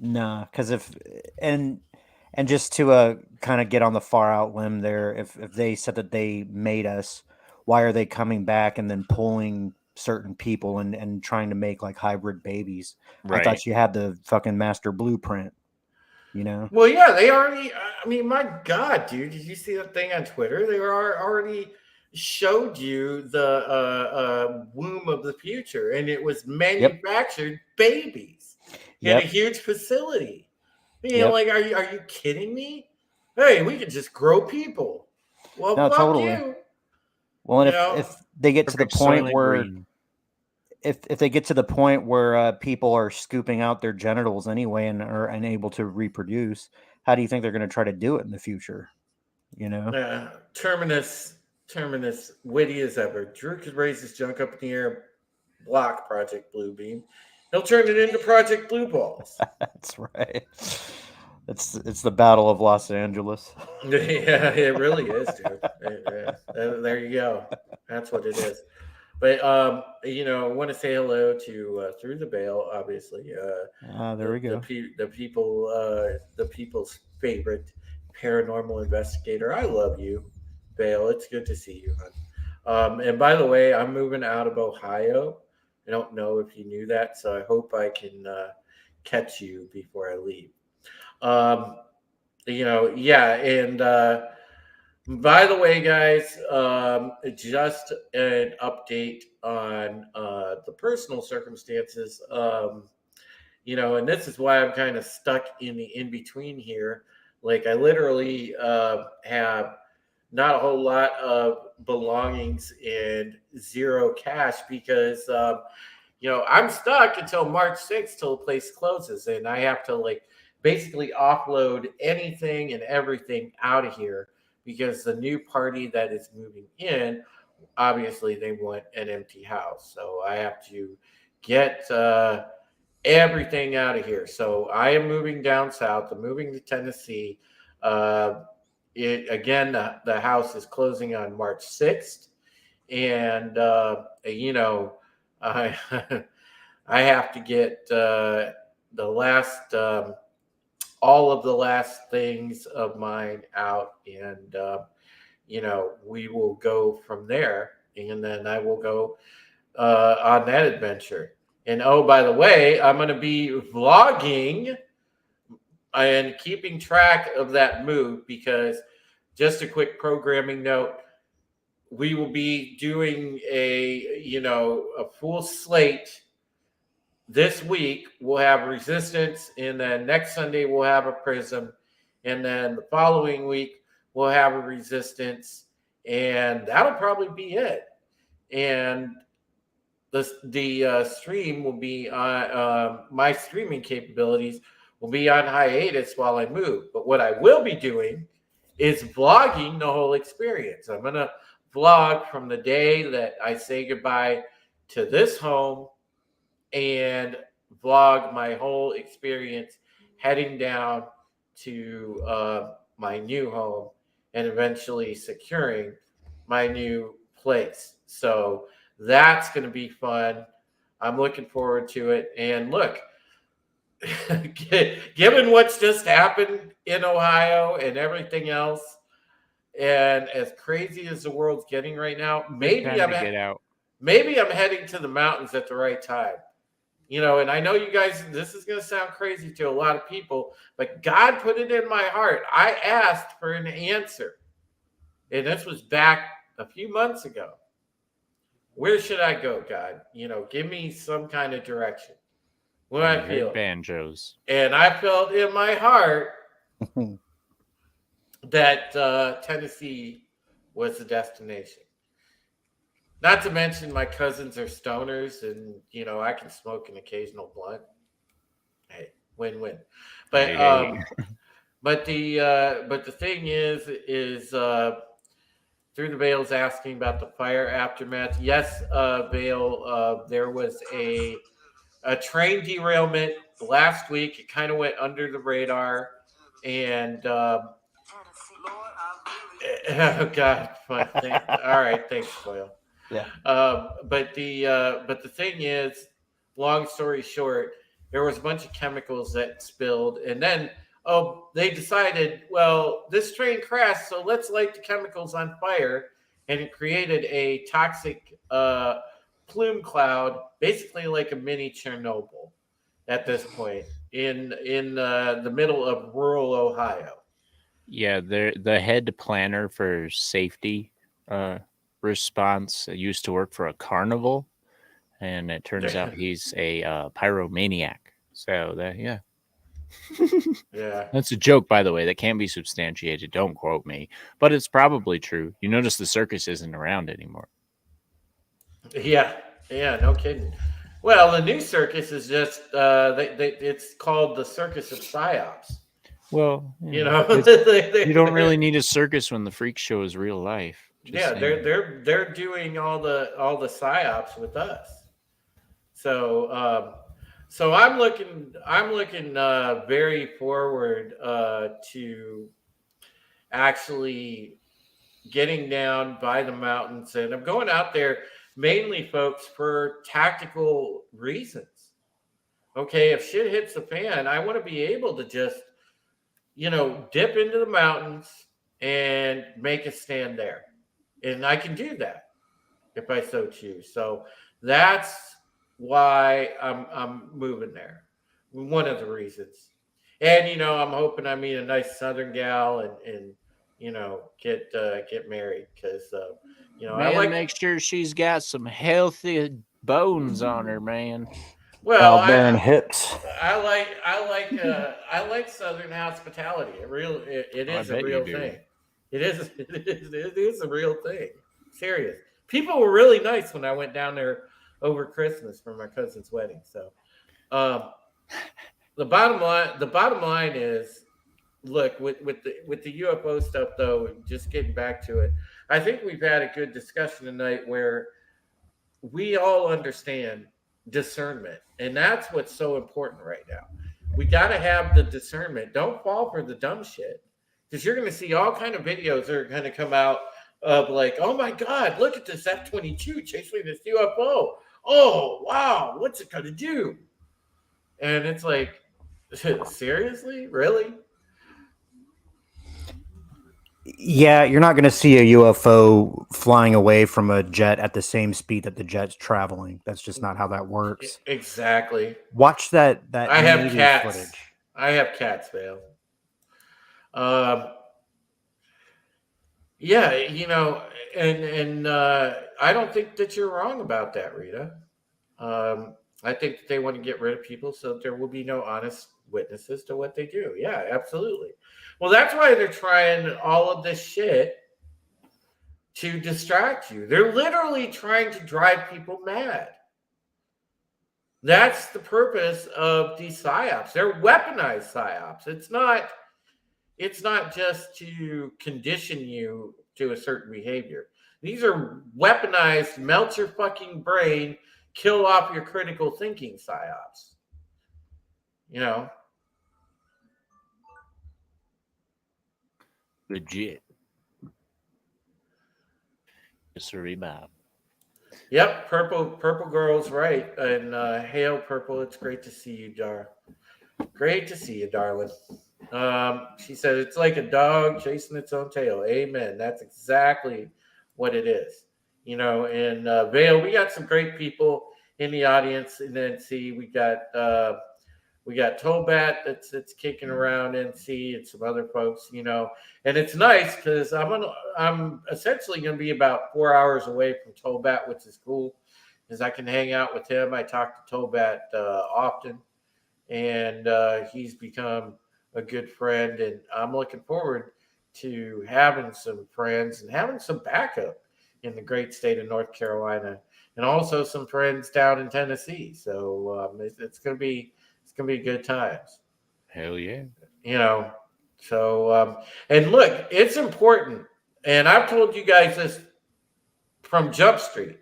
Nah, because and just to kind of get on the far out limb there, if they said that they made us, why are they coming back and then pulling certain people and trying to make like hybrid babies? Right. I thought you had the fucking master blueprint. Well, yeah, they already. I mean, my God, dude, did you see that thing on Twitter? They were already showed you the womb of the future, and it was Yep. manufactured babies in a Yep. huge facility. Yep. Like, are you kidding me? Hey, we could just grow people. Well, No, fuck totally. you. Well, and You if know, they get to the Perfect point Soylent where Green. if they get to the point where people are scooping out their genitals anyway and are unable to reproduce, how do you think they're going to try to do it in the future? You know? Terminus, witty as ever. Drew could raise his junk up in the air, block Project Bluebeam. He'll turn it into Project Blue Balls. That's right. It's the Battle of Los Angeles. Yeah, it really is, dude. There you go. That's what it is. But I want to say hello to Through the Veil, obviously. There we go. The people's favorite paranormal investigator. I love you, Veil. It's good to see you, hon. And by the way, I'm moving out of Ohio. I don't know if you knew that, so I hope I can catch you before I leave. Um, yeah, and by the way, guys, just an update on the personal circumstances. And this is why I'm kind of stuck in the in between here. Like, I literally have not a whole lot of belongings and zero cash because I'm stuck until March 6th till the place closes, and I have to like basically offload anything and everything out of here because the new party that is moving in, obviously they want an empty house, so I have to get everything out of here. So I am moving down south. I'm moving to Tennessee. Uh, it again, the house is closing on March 6th, and I I have to get the last all of the last things of mine out, and we will go from there, and then I will go on that adventure. And oh, by the way, I'm going to be vlogging and keeping track of that move because just a quick programming note, we will be doing a full slate this week. We'll have Resistance, and then next Sunday we'll have a Prism, and then the following week we'll have a Resistance, and that'll probably be it. And the stream will be on my streaming capabilities will be on hiatus while I move. But what I will be doing is vlogging the whole experience. I'm gonna vlog from the day that I say goodbye to this home and vlog my whole experience heading down to my new home and eventually securing my new place. So that's going to be fun. I'm looking forward to it. And look, given what's just happened in Ohio and everything else, and as crazy as the world's getting right now, Good time to get out. maybe I'm heading to the mountains at the right time. And I know you guys, this is going to sound crazy to a lot of people, but God put it in my heart. I asked for an answer, and this was back a few months ago. Where should I go, God? Give me some kind of direction. What do I feel? Banjos. And I felt in my heart that Tennessee was the destination. Not to mention my cousins are stoners, and I can smoke an occasional blunt. Hey, win-win. But Hey. but the thing is Through the Veil's asking about the fire aftermath. Yes, Veil, there was a train derailment last week. It kind of went under the radar, and oh God, all right, thanks, Boyle. Yeah. But the thing is, long story short, there was a bunch of chemicals that spilled, and then they decided, well, this train crashed, so let's light the chemicals on fire, and it created a toxic plume cloud, basically like a mini Chernobyl at this point in the middle of rural Ohio. Yeah, the head planner for safety response used to work for a carnival, and it turns out he's a pyromaniac. So that, yeah. Yeah. That's a joke, by the way. That can't be substantiated. Don't quote me. But it's probably true. You notice the circus isn't around anymore. Yeah. Yeah. No kidding. Well, the new circus is just it's called the Circus of Psyops. Well, You know, you don't really need a circus when the freak show is real life. Yeah, they're doing all the psyops with us. So so I'm looking very forward to actually getting down by the mountains, and I'm going out there mainly, folks, for tactical reasons. Okay, if shit hits the fan, I want to be able to just dip into the mountains and make a stand there, and I can do that if I so choose. So that's why I'm moving there. One of the reasons, and I'm hoping I meet a nice Southern gal and get married because I Man, like. make sure she's got some healthy bones on her, man. Well, Bearing hips. I like Southern hospitality. It I is a bet you real do. thing. It is a real thing. Serious. People were really nice when I went down there over Christmas for my cousin's wedding. So, the bottom line is, look, with the UFO stuff though. Just getting back to it, I think we've had a good discussion tonight where we all understand discernment, and that's what's so important right now. We got to have the discernment. Don't fall for the dumb shit, because you're going to see all kind of videos that are going to come out of like, oh my god, look at this F-22 chasing this UFO. Oh wow, what's it going to do? And it's like, seriously, really? Yeah, you're not going to see a UFO flying away from a jet at the same speed that the jet's traveling. That's just not how that works. Exactly. Watch that I have Navy cats. footage. I have cats, Vale. Yeah, and I don't think that you're wrong about that, Rita. I think that they want to get rid of people so that there will be no honest witnesses to what they do. Yeah, absolutely. Well, that's why they're trying all of this shit to distract you. They're literally trying to drive people mad. That's the purpose of these psyops. They're weaponized psyops. It's not just to condition you to a certain behavior. These are weaponized, melt your fucking brain, kill off your critical thinking psyops. Legit. Yes, sir, Bob. Yep, purple girl's right. And hail purple, it's great to see you, Dar. Great to see you, darling. She said it's like a dog chasing its own tail. Amen. That's exactly what it is. And Vale, we got some great people in the audience in NC. We got Tobat that's kicking around NC and some other folks, and it's nice because I'm essentially gonna be about 4 hours away from Tobat, which is cool because I can hang out with him. I talk to Tobat often, and he's become a good friend, and I'm looking forward to having some friends and having some backup in the great state of North Carolina, and also some friends down in Tennessee. So it's gonna be good times. Hell yeah. So and look, it's important, and I've told you guys this from Jump Street.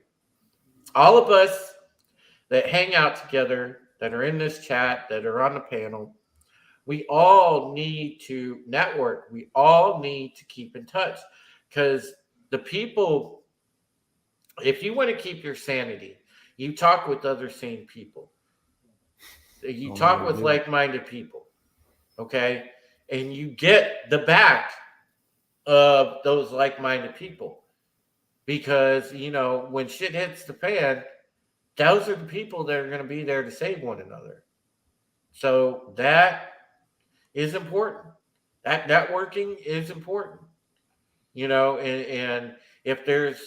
All of us that hang out together, that are in this chat, that are on the panel, we all need to network. We all need to keep in touch, because the people, if you want to keep your sanity, you talk with other sane people. You talk with like-minded people, okay? And you get the back of those like-minded people, because, when shit hits the fan, those are the people that are going to be there to save one another. So that is important. That networking is important, and if there's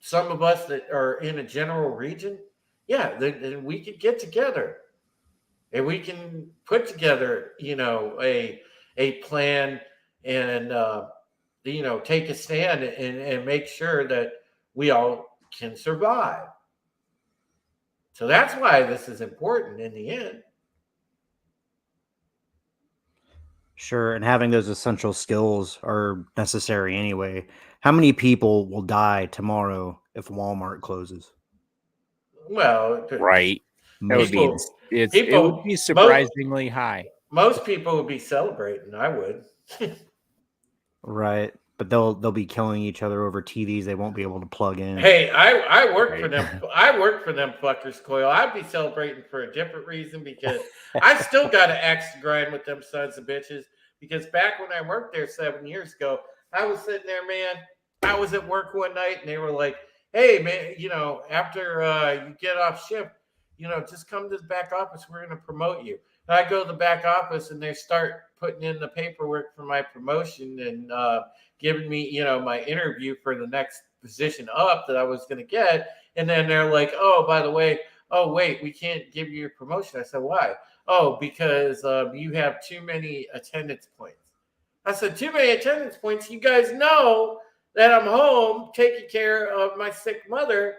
some of us that are in a general region, yeah, then we could get together and we can put together, a plan and take a stand and make sure that we all can survive. So that's why this is important in the end. Sure, and having those essential skills are necessary anyway. How many people will die tomorrow if Walmart closes? Well, Right. That would be people, it would be surprisingly high. most people would be celebrating. I would. Right, but they'll be killing each other over TVs they won't be able to plug in. Hey, I work for Right. them. I work for them fuckers, Coil. I'd be celebrating for a different reason because I still got an axe to grind with them sons of bitches. Because back when I worked there 7 years ago, I was sitting there, man. I was at work one night and they were like, "Hey, man, after you get off shift, just come to the back office. We're going to promote you." And I go to the back office and they start putting in the paperwork for my promotion and giving me, my interview for the next position up that I was going to get. And then they're like, "Oh, by the way, oh, wait, we can't give you your promotion." I said, "Why?" "Oh, because you have too many attendance points." I said, "Too many attendance points? You guys know that I'm home taking care of my sick mother,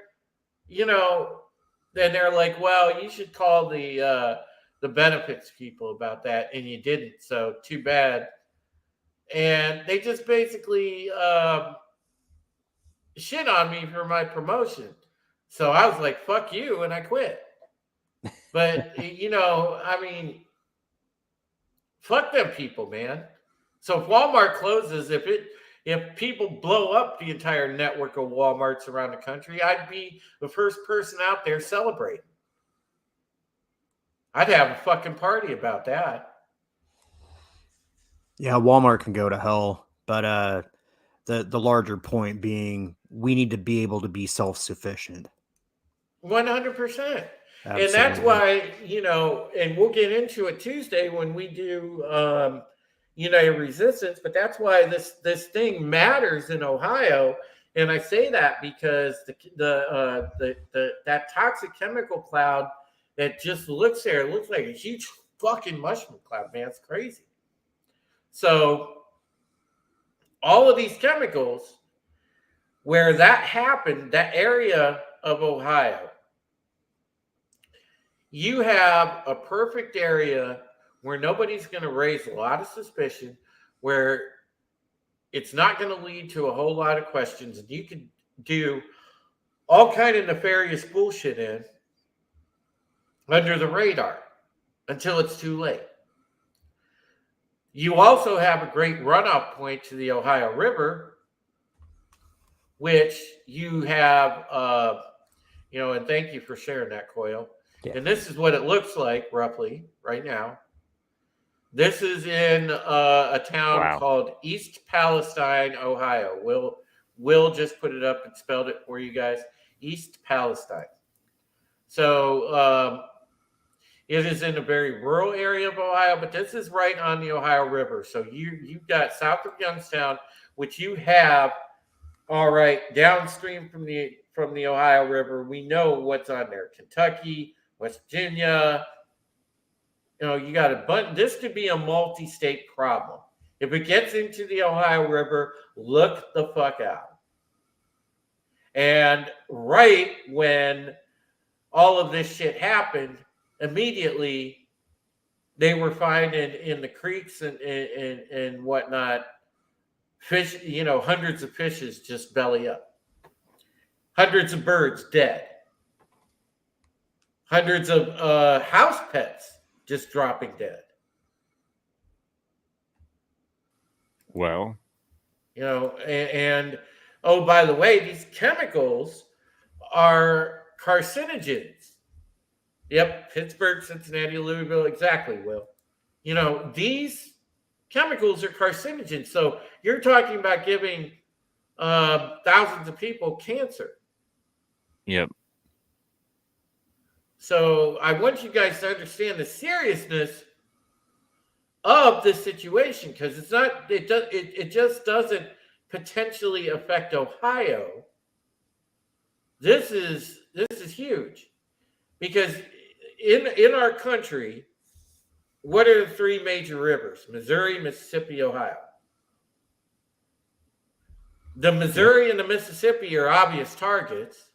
Then they're like, "Well, you should call the benefits people about that," and you didn't. So too bad. And they just basically shit on me for my promotion. So I was like, "Fuck you," and I quit. But I mean, fuck them people, man. So if Walmart closes, if people blow up the entire network of Walmarts around the country, I'd be the first person out there celebrating. I'd have a fucking party about that. Yeah, Walmart can go to hell, but the larger point being we need to be able to be self-sufficient. 100%. And that's Absolutely. why, and we'll get into it Tuesday when we do United Resistance, but that's why this thing matters in Ohio. And I say that because that toxic chemical cloud that just looks there, it looks like a huge fucking mushroom cloud, man. It's crazy. So all of these chemicals, where that happened, that area of Ohio, you have a perfect area where nobody's going to raise a lot of suspicion, where it's not going to lead to a whole lot of questions, and you can do all kind of nefarious bullshit in under the radar until it's too late. You also have a great runoff point to the Ohio River, which you have, and thank you for sharing that, Coil. Yeah. And this is what it looks like roughly right now. This is in a town called East Palestine, Ohio. Will just put it up and spelled it for you guys. East Palestine. So it is in a very rural area of Ohio, but this is right on the Ohio River. So you've got south of Youngstown, which you have, all right, downstream from the Ohio River. We know what's on there: Kentucky, West Virginia. You got a bunch. This could be a multi-state problem. If it gets into the Ohio River, look the fuck out. And right when all of this shit happened, immediately they were finding in the creeks and whatnot fish, hundreds of fishes just belly up, hundreds of birds dead, hundreds of house pets just dropping dead. Well, and oh, by the way, these chemicals are carcinogens. Yep, Pittsburgh, Cincinnati, Louisville, exactly, Will. These chemicals are carcinogens. So you're talking about giving thousands of people cancer. Yep. So I want you guys to understand the seriousness of the situation, because it just doesn't potentially affect Ohio. This is huge because in our country, what are the three major rivers? Missouri, Mississippi, Ohio. The Missouri and the Mississippi are obvious targets.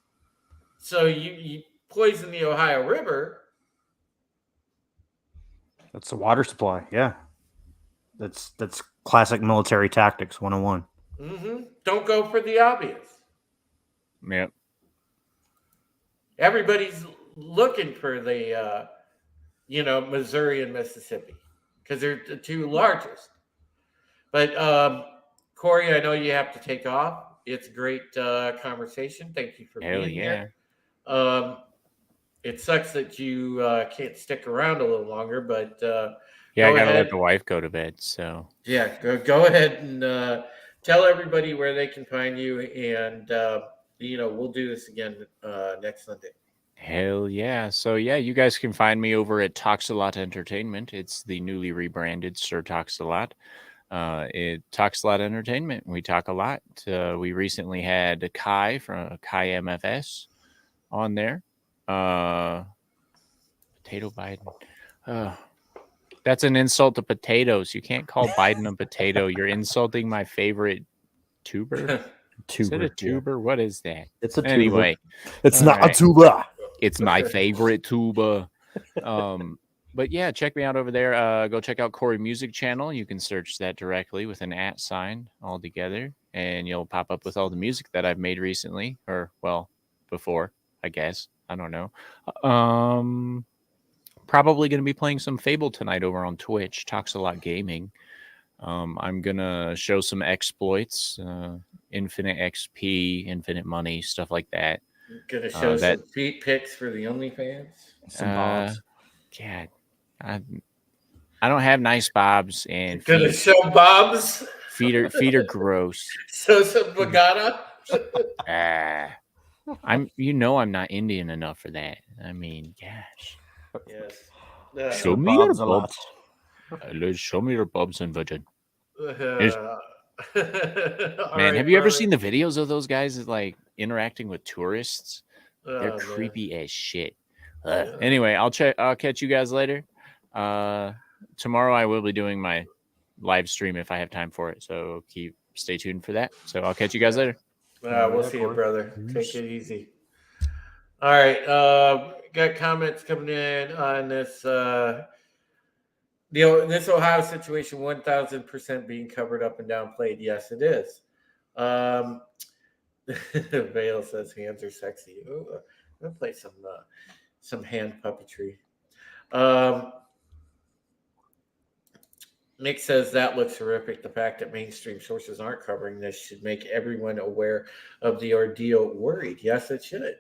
So you poison the Ohio River. That's the water supply. Yeah. That's classic military tactics 101. Don't go for the obvious. Yep. Everybody's looking for the Missouri and Mississippi because they're the two largest. But Corey, I know you have to take off. It's a great conversation. Thank you for Hell being yeah. here. It sucks that you can't stick around a little longer, but Yeah, I go gotta ahead. let the wife go to bed. So Yeah, go ahead and tell everybody where they can find you, and we'll do this again next Sunday. hell yeah. So yeah, you guys can find me over at Talks-A-Lot Entertainment. It's the newly rebranded Sir Talks-A-Lot. It talks a lot of entertainment. We talk a lot. We recently had Kai from Kai MFS on there. Potato Biden. That's an insult to potatoes. You can't call Biden a potato. You're insulting my favorite tuber. Is it a tuber? What is that? It's a tuber. Anyway, It's all not right. a tuba. It's my favorite tuba. But yeah, check me out over there. Go check out Corey Music Channel. You can search that directly with an @ sign all together, and you'll pop up with all the music that I've made recently, or well, before, I guess. I don't know. Probably going to be playing some Fable tonight over on Twitch. Talks a lot gaming. I'm gonna show some exploits, infinite XP, infinite money, stuff like that. Gonna show some feet pics for the OnlyFans. Some bobs. God, I don't have nice bobs and Gonna feet. show bobs. Feet are gross. Show some bagada. I'm not Indian enough for that. I mean, gosh. Yes. Show me your bobs a lot. bobs. Show me your bobs and virgin. Man, Have you ever seen the videos of those guys like interacting with tourists? They're man. creepy as shit. Anyway, I'll catch you guys later. Tomorrow I will be doing my live stream if I have time for it. So stay tuned for that. So I'll catch you guys later. We'll see you, brother. Take it easy. All right. Got comments coming in on this. This Ohio situation, 1,000% being covered up and downplayed. Yes, it is. Vale says hands are sexy. Ooh, I'm gonna play some hand puppetry. Nick says that looks horrific. The fact that mainstream sources aren't covering this should make everyone aware of the ordeal worried. Yes, it should.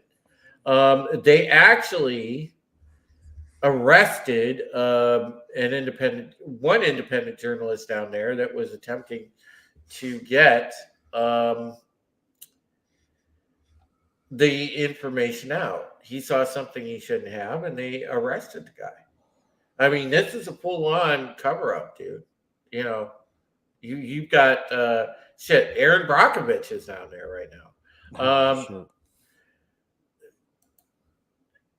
They actually arrested one independent journalist down there that was attempting to get the information out. He saw something he shouldn't have, and they arrested the guy. I mean, this is a full-on cover-up, dude. You've got Aaron Brockovich is down there right now.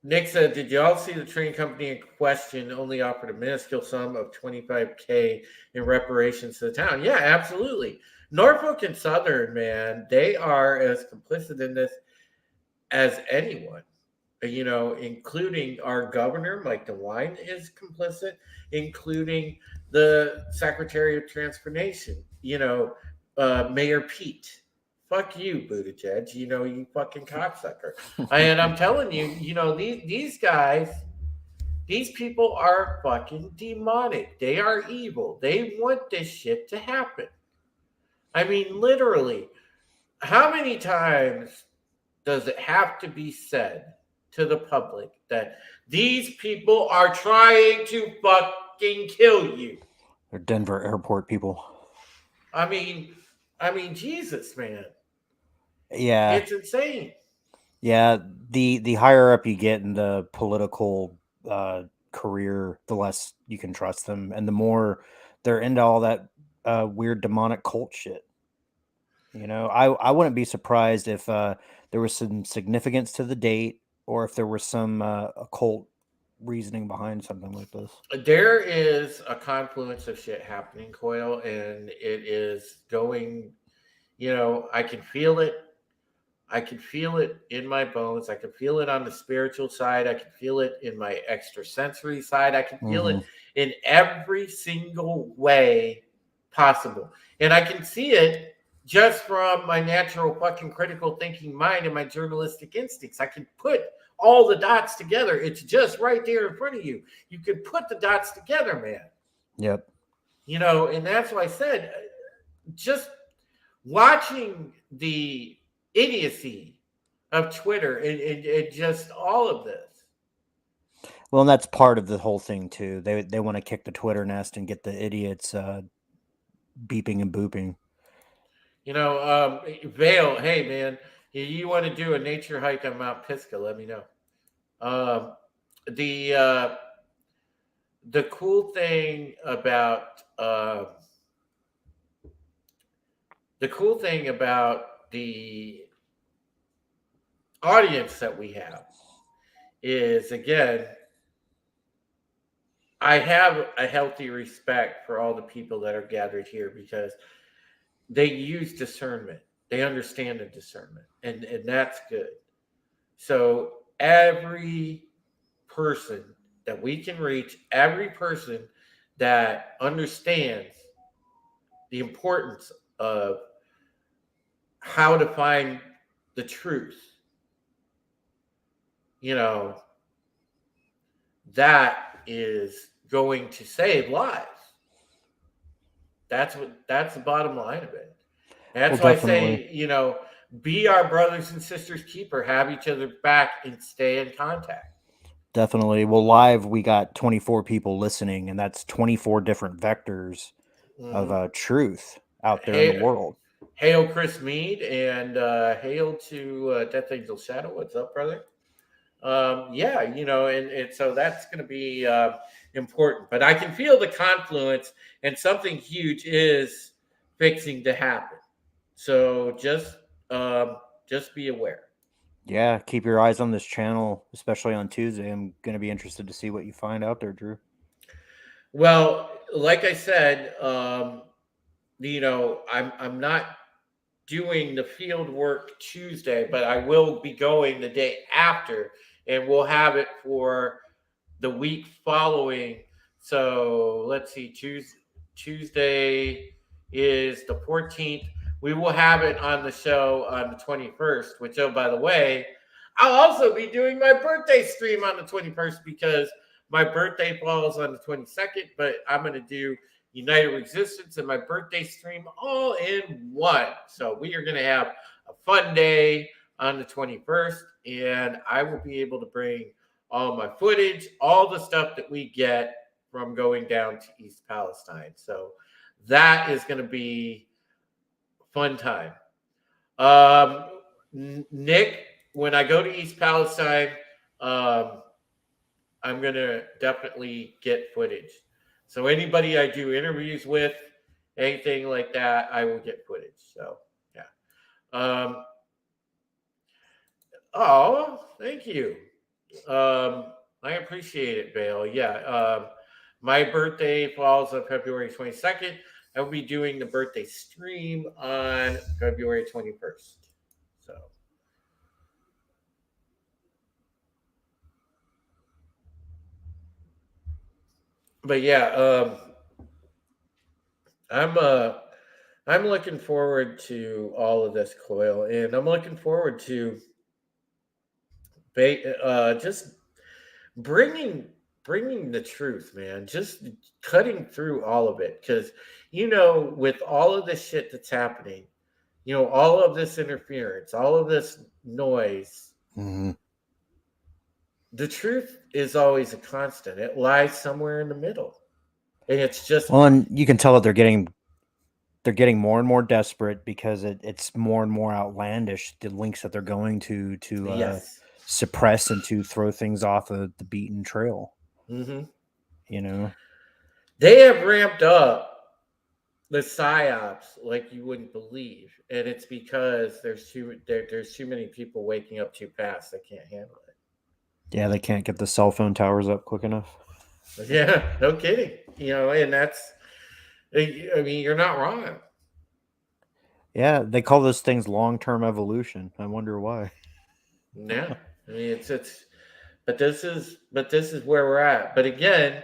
Nick said, did you all see the train company in question only offered a minuscule sum of $25,000 in reparations to the town? Yeah, absolutely. Norfolk and Southern, man, they are as complicit in this as anyone. Including our governor, Mike DeWine, is complicit, including the Secretary of Transportation, Mayor Pete. Fuck you, Buttigieg. You fucking cocksucker. And I'm telling you, these guys, these people are fucking demonic. They are evil. They want this shit to happen. I mean, literally, how many times does it have to be said to the public that these people are trying to fucking kill you? They're Denver airport people. I mean, Jesus, man. Yeah. It's insane. Yeah, the higher up you get in the political career, the less you can trust them, and the more they're into all that weird demonic cult shit. I wouldn't be surprised if there was some significance to the date, or if there was some occult reasoning behind something like this. There is a confluence of shit happening, Coil, and it is going, I can feel it. I can feel it in my bones. I can feel it on the spiritual side. I can feel it in my extrasensory side. I can feel it in every single way possible. And I can see it just from my natural fucking critical thinking mind and my journalistic instincts. I can put all the dots together. It's just right there in front of you. You can put the dots together, man. Yep. And that's why I said, just watching the idiocy of Twitter and just all of this. Well, and that's part of the whole thing too. They want to kick the Twitter nest and get the idiots beeping and booping. Vale, hey man, you want to do a nature hike on Mount Pisgah, let me know. The cool thing about the audience that we have is, again, I have a healthy respect for all the people that are gathered here because they use discernment. They understand the discernment, and that's good. So every person that we can reach, every person that understands the importance of how to find the truth, that is going to save lives. That's the bottom line of it. That's why definitely. I say, be our brothers and sisters keeper, have each other back and stay in contact. Definitely. Well, live we got 24 people listening, and that's 24 different vectors of truth out there in the world. Hail Chris Mead, and hail to Death Angel Shadow. What's up, brother? And so that's going to be important. But I can feel the confluence, and something huge is fixing to happen. So just be aware. Yeah, keep your eyes on this channel, especially on Tuesday. I'm going to be interested to see what you find out there, Drew. Well, like I said, I'm not doing the field work Tuesday, but I will be going the day after, and we'll have it for the week following. So let's see, Tuesday is the 14th. We will have it on the show on the 21st, which, oh, by the way, I'll also be doing my birthday stream on the 21st because my birthday falls on the 22nd, but I'm going to do United Resistance and my birthday stream all in one. So we are going to have a fun day on the 21st, and I will be able to bring all my footage, all the stuff that we get from going down to East Palestine. So that is going to be a fun time. Nick, when I go to East Palestine, I'm going to definitely get footage. So anybody I do interviews with, anything like that, I will get footage. So, yeah. Thank you. I appreciate it, Vale. Yeah. My birthday falls on February 22nd. I will be doing the birthday stream on February 21st. So. But yeah, I'm looking forward to all of this, Coil, and I'm looking forward to just bringing the truth, man. Just cutting through all of it, because with all of this shit that's happening, all of this interference, all of this noise, the truth is always a constant. It lies somewhere in the middle, and it's just and you can tell that they're getting more and more desperate because it's more and more outlandish, the links that they're going to yes. suppress and to throw things off of the beaten trail. Mm-hmm. They have ramped up the psyops like you wouldn't believe, and it's because there's too many people waking up too fast. They can't handle Yeah, they can't get the cell phone towers up quick enough. it. Yeah, no kidding. And that's. I mean, you're not wrong. Yeah, they call those things long-term evolution. I wonder why. Yeah, I mean but this is where we're at. But again,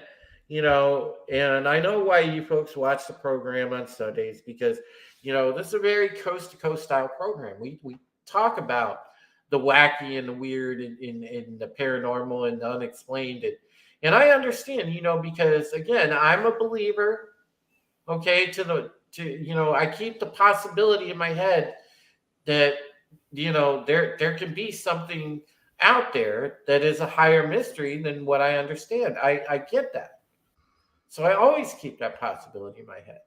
and I know why you folks watch the program on Sundays, because this is a very coast to coast style program. We talk about the wacky and the weird and the paranormal and the unexplained, and I understand, because again, I'm a believer. Okay, I keep the possibility in my head that there can be something out there that is a higher mystery than what I understand. I get that. So I always keep that possibility in my head.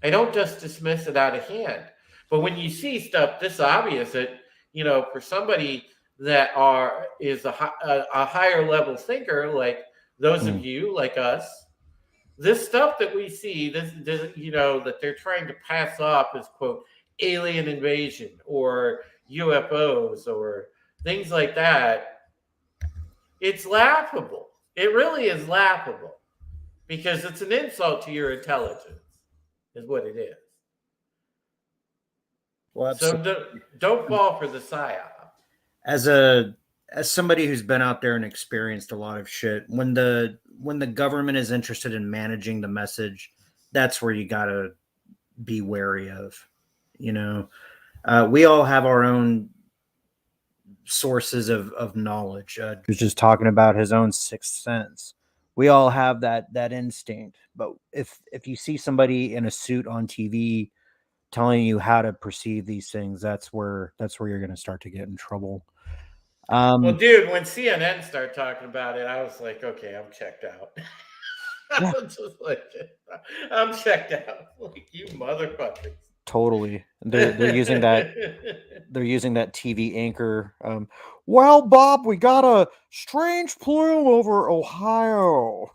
I don't just dismiss it out of hand. But when you see stuff this obvious, that for somebody that is a higher level thinker, like those of you, like us, this stuff that we see, this that they're trying to pass off as quote alien invasion or UFOs or things like that, it's laughable. It really is laughable, because it's an insult to your intelligence, is what it is. Well, So don't fall for the psyop. As somebody who's been out there and experienced a lot of shit, when the government is interested in managing the message, that's where you gotta be wary of. We all have our own sources of knowledge. He was just talking about his own sixth sense. We all have that instinct, but if you see somebody in a suit on TV telling you how to perceive these things, that's where you're going to start to get in trouble. Well, dude, when CNN started talking about it, I was like, okay, I'm checked out. Yeah. I was just like, I'm checked out. Like, you motherfuckers. Totally. They're using that TV anchor. Well, Bob, we got a strange plume over Ohio.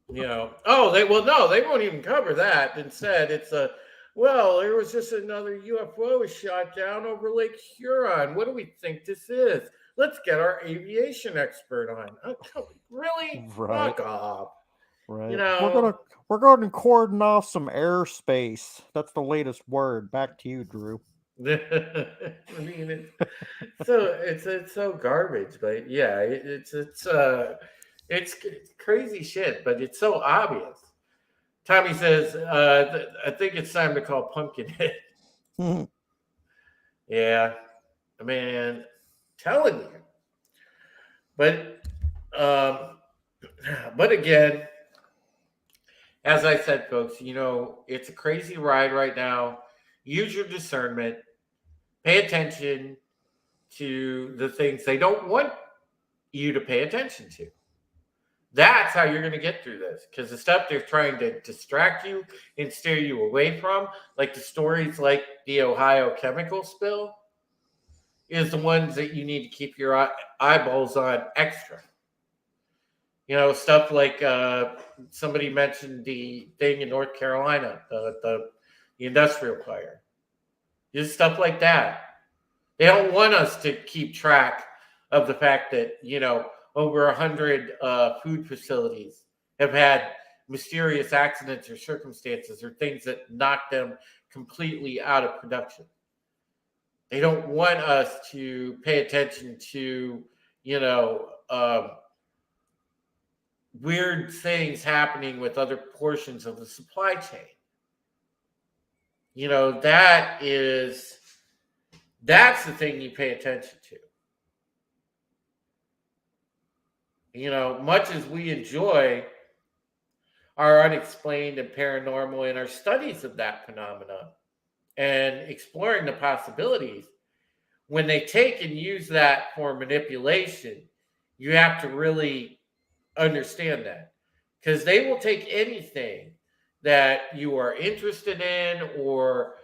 No, they won't even cover that. Instead, it's there was just another UFO shot down over Lake Huron. What do we think this is? Let's get our aviation expert on. Really? Right. Fuck off. Right. We're gonna cordon off some airspace. That's the latest word. Back to you, Drew. I mean, it's so garbage, but yeah, it's crazy shit, but it's so obvious. Tommy says, I think it's time to call Pumpkinhead. Yeah, man, telling you. But but again, as I said, folks, it's a crazy ride right now. Use your discernment. Pay attention to the things they don't want you to pay attention to. That's how you're going to get through this, because the stuff they're trying to distract you and steer you away from, like the stories like the Ohio chemical spill, is the ones that you need to keep your eyeballs on extra. Stuff like somebody mentioned the thing in North Carolina, the industrial fire. Just stuff like that. They don't want us to keep track of the fact that, over 100 food facilities have had mysterious accidents or circumstances or things that knock them completely out of production. They don't want us to pay attention to, weird things happening with other portions of the supply chain. That's the thing you pay attention to. Much as we enjoy our unexplained and paranormal and our studies of that phenomenon and exploring the possibilities, when they take and use that for manipulation, you have to really understand that, because they will take anything that you are interested in, or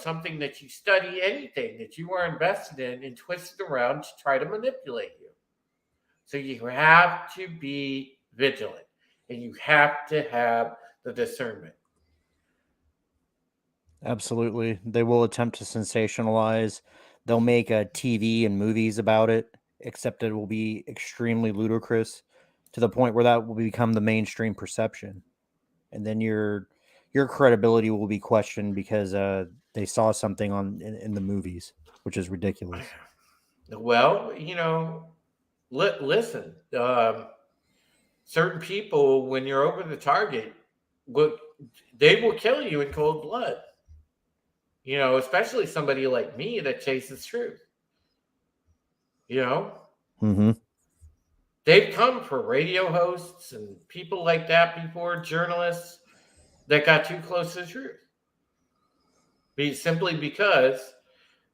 something that you study, anything that you are invested in, and twist it around to try to manipulate you. So you have to be vigilant, and you have to have the discernment. Absolutely. They will attempt to sensationalize. They'll make TV and movies about it, except it will be extremely ludicrous to the point where that will become the mainstream perception. And then your credibility will be questioned because they saw something in the movies, which is ridiculous. Well, listen, certain people, when you're over the target, will they will kill you in cold blood. Especially somebody like me that chases truth. You know, Mm-hmm. they've come for radio hosts and people like that before, journalists that got too close to the truth. Simply because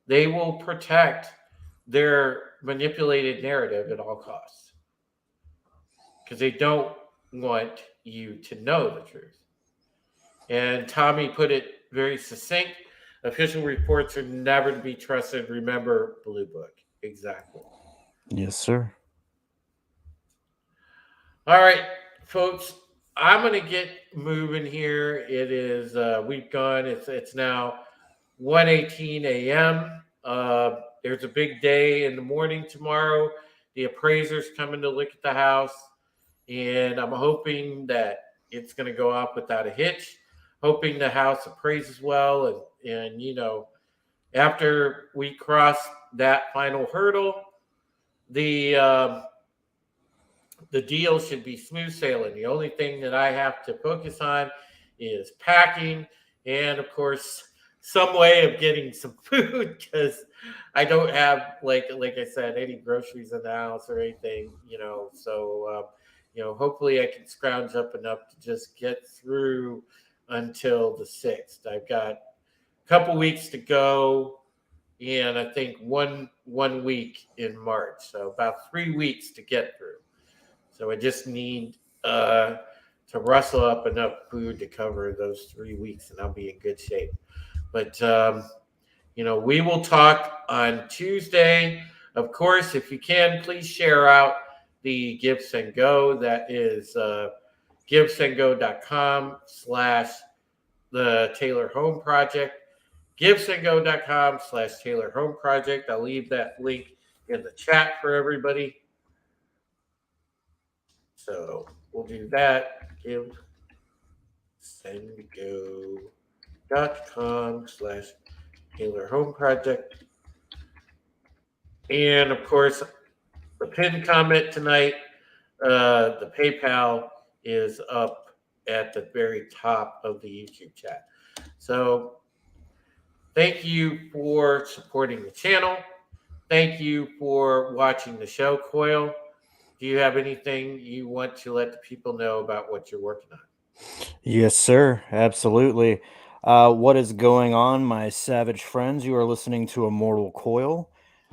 they will protect their manipulated narrative at all costs because they don't want you to know the truth. And Tommy put it very succinct. Official reports are never to be trusted. Remember Blue Book. Exactly. Yes, sir. All right, folks. I'm gonna get moving here. It is we've gone. It's now 1:18 a.m. There's a big day in the morning tomorrow. The appraiser's coming to look at the house, and I'm hoping that it's going to go off without a hitch. Hoping the house appraises well, and after we cross that final hurdle, the the deal should be smooth sailing. The only thing that I have to focus on is packing and, of course, some way of getting some food because I don't have, like I said, any groceries in the house or anything, So, hopefully I can scrounge up enough to just get through until the 6th. I've got a couple weeks to go and I think one week in March. So about 3 weeks to get through. So I just need to rustle up enough food to cover those 3 weeks, and I'll be in good shape. But we will talk on Tuesday. Of course, if you can, please share out the Give Send Go. That is givesendgo.com/the Taylor Home Project. Givesendgo.com/Taylor Home Project. I'll leave that link in the chat for everybody. So we'll do that. GiveSendGo.com/Taylor Home Project. And of course, the pinned comment tonight, the PayPal is up at the very top of the YouTube chat. So thank you for supporting the channel. Thank you for watching the show, Coil. Do you have anything you want to let the people know about what you're working on? Yes, sir. Absolutely. What is going on, my savage friends? You are listening to Immortal Coil.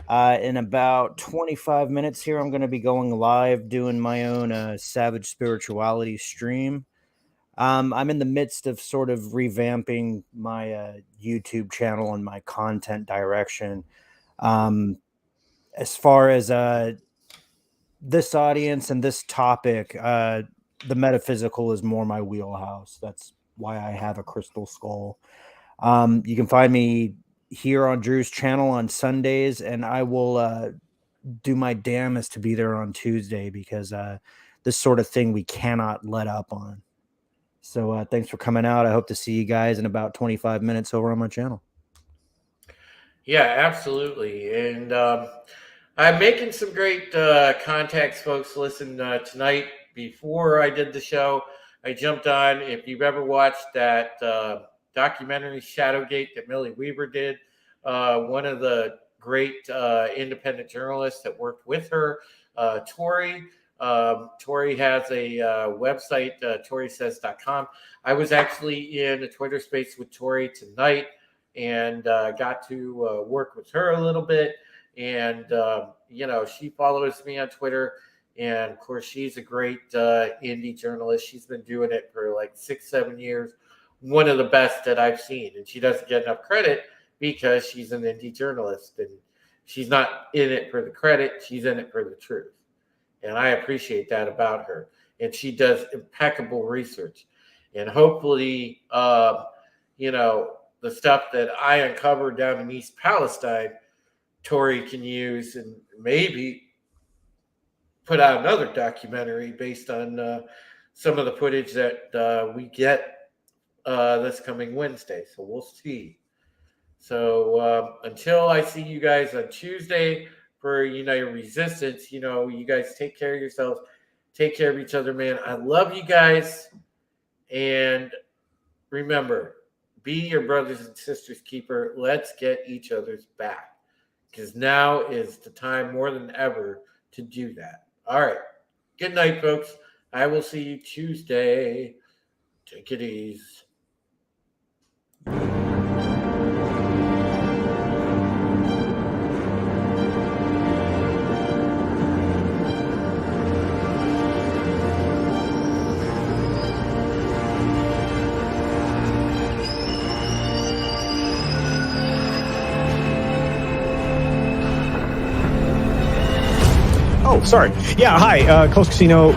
In about 25 minutes here, I'm going to be going live doing my own Savage Spirituality stream. I'm in the midst of sort of revamping my YouTube channel and my content direction. As far as this audience and this topic, the metaphysical is more my wheelhouse. That's why I have a crystal skull. You can find me here on Drew's channel on Sundays, and I will do my damnest to be there on Tuesday because this sort of thing we cannot let up on. So thanks for coming out. I hope to see you guys in about 25 minutes over on my channel. Yeah, absolutely. And I'm making some great contacts, folks. Listen, tonight before I did the show, I jumped on. If you've ever watched that documentary Shadowgate that Millie Weaver did, one of the great independent journalists that worked with her, Tori. Tori has a website, torisays.com. I was actually in a Twitter space with Tori tonight and got to work with her a little bit. And, she follows me on Twitter. And of course, she's a great indie journalist. She's been doing it for like 6-7 years. One of the best that I've seen. And she doesn't get enough credit because she's an indie journalist. And she's not in it for the credit. She's in it for the truth. And I appreciate that about her. And she does impeccable research. And hopefully, the the stuff that I uncovered down in East Palestine, Tori can use and maybe put out another documentary based on some of the footage that we get this coming Wednesday. So we'll see. So until I see you guys on Tuesday for United Resistance, you guys take care of yourselves. Take care of each other, man. I love you guys. And remember, be your brothers and sisters keeper. Let's get each other's back. Because now is the time more than ever to do that. All right. Good night, folks. I will see you Tuesday. Take it easy. Oh, sorry. Yeah, hi, Coast Casino.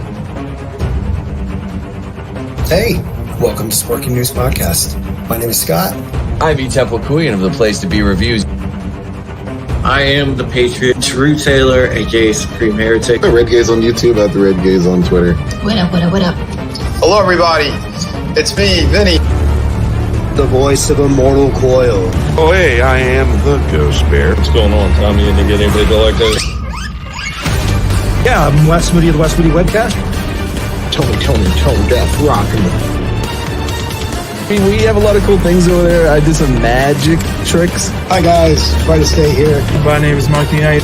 Hey, welcome to Sparking News Podcast. My name is Scott. I'm E. Temple Queen of the Place to Be Reviews. I am the Patriot, True Taylor, aka Supreme Heretic. The Red Gaze on YouTube, at the Red Gaze on Twitter. What up, what up, what up? Hello, everybody. It's me, Vinny. The voice of Immortal Coil. Oh, hey, I am the Ghost Bear. What's going on, Tommy? And you get anybody to like this? Yeah, I'm Wes Moody of the Wes Moody Webcast. Tone Death, rockin'. I mean, we have a lot of cool things over there. I did some magic tricks. Hi, guys. Try to stay here. My name is Monkey Knight.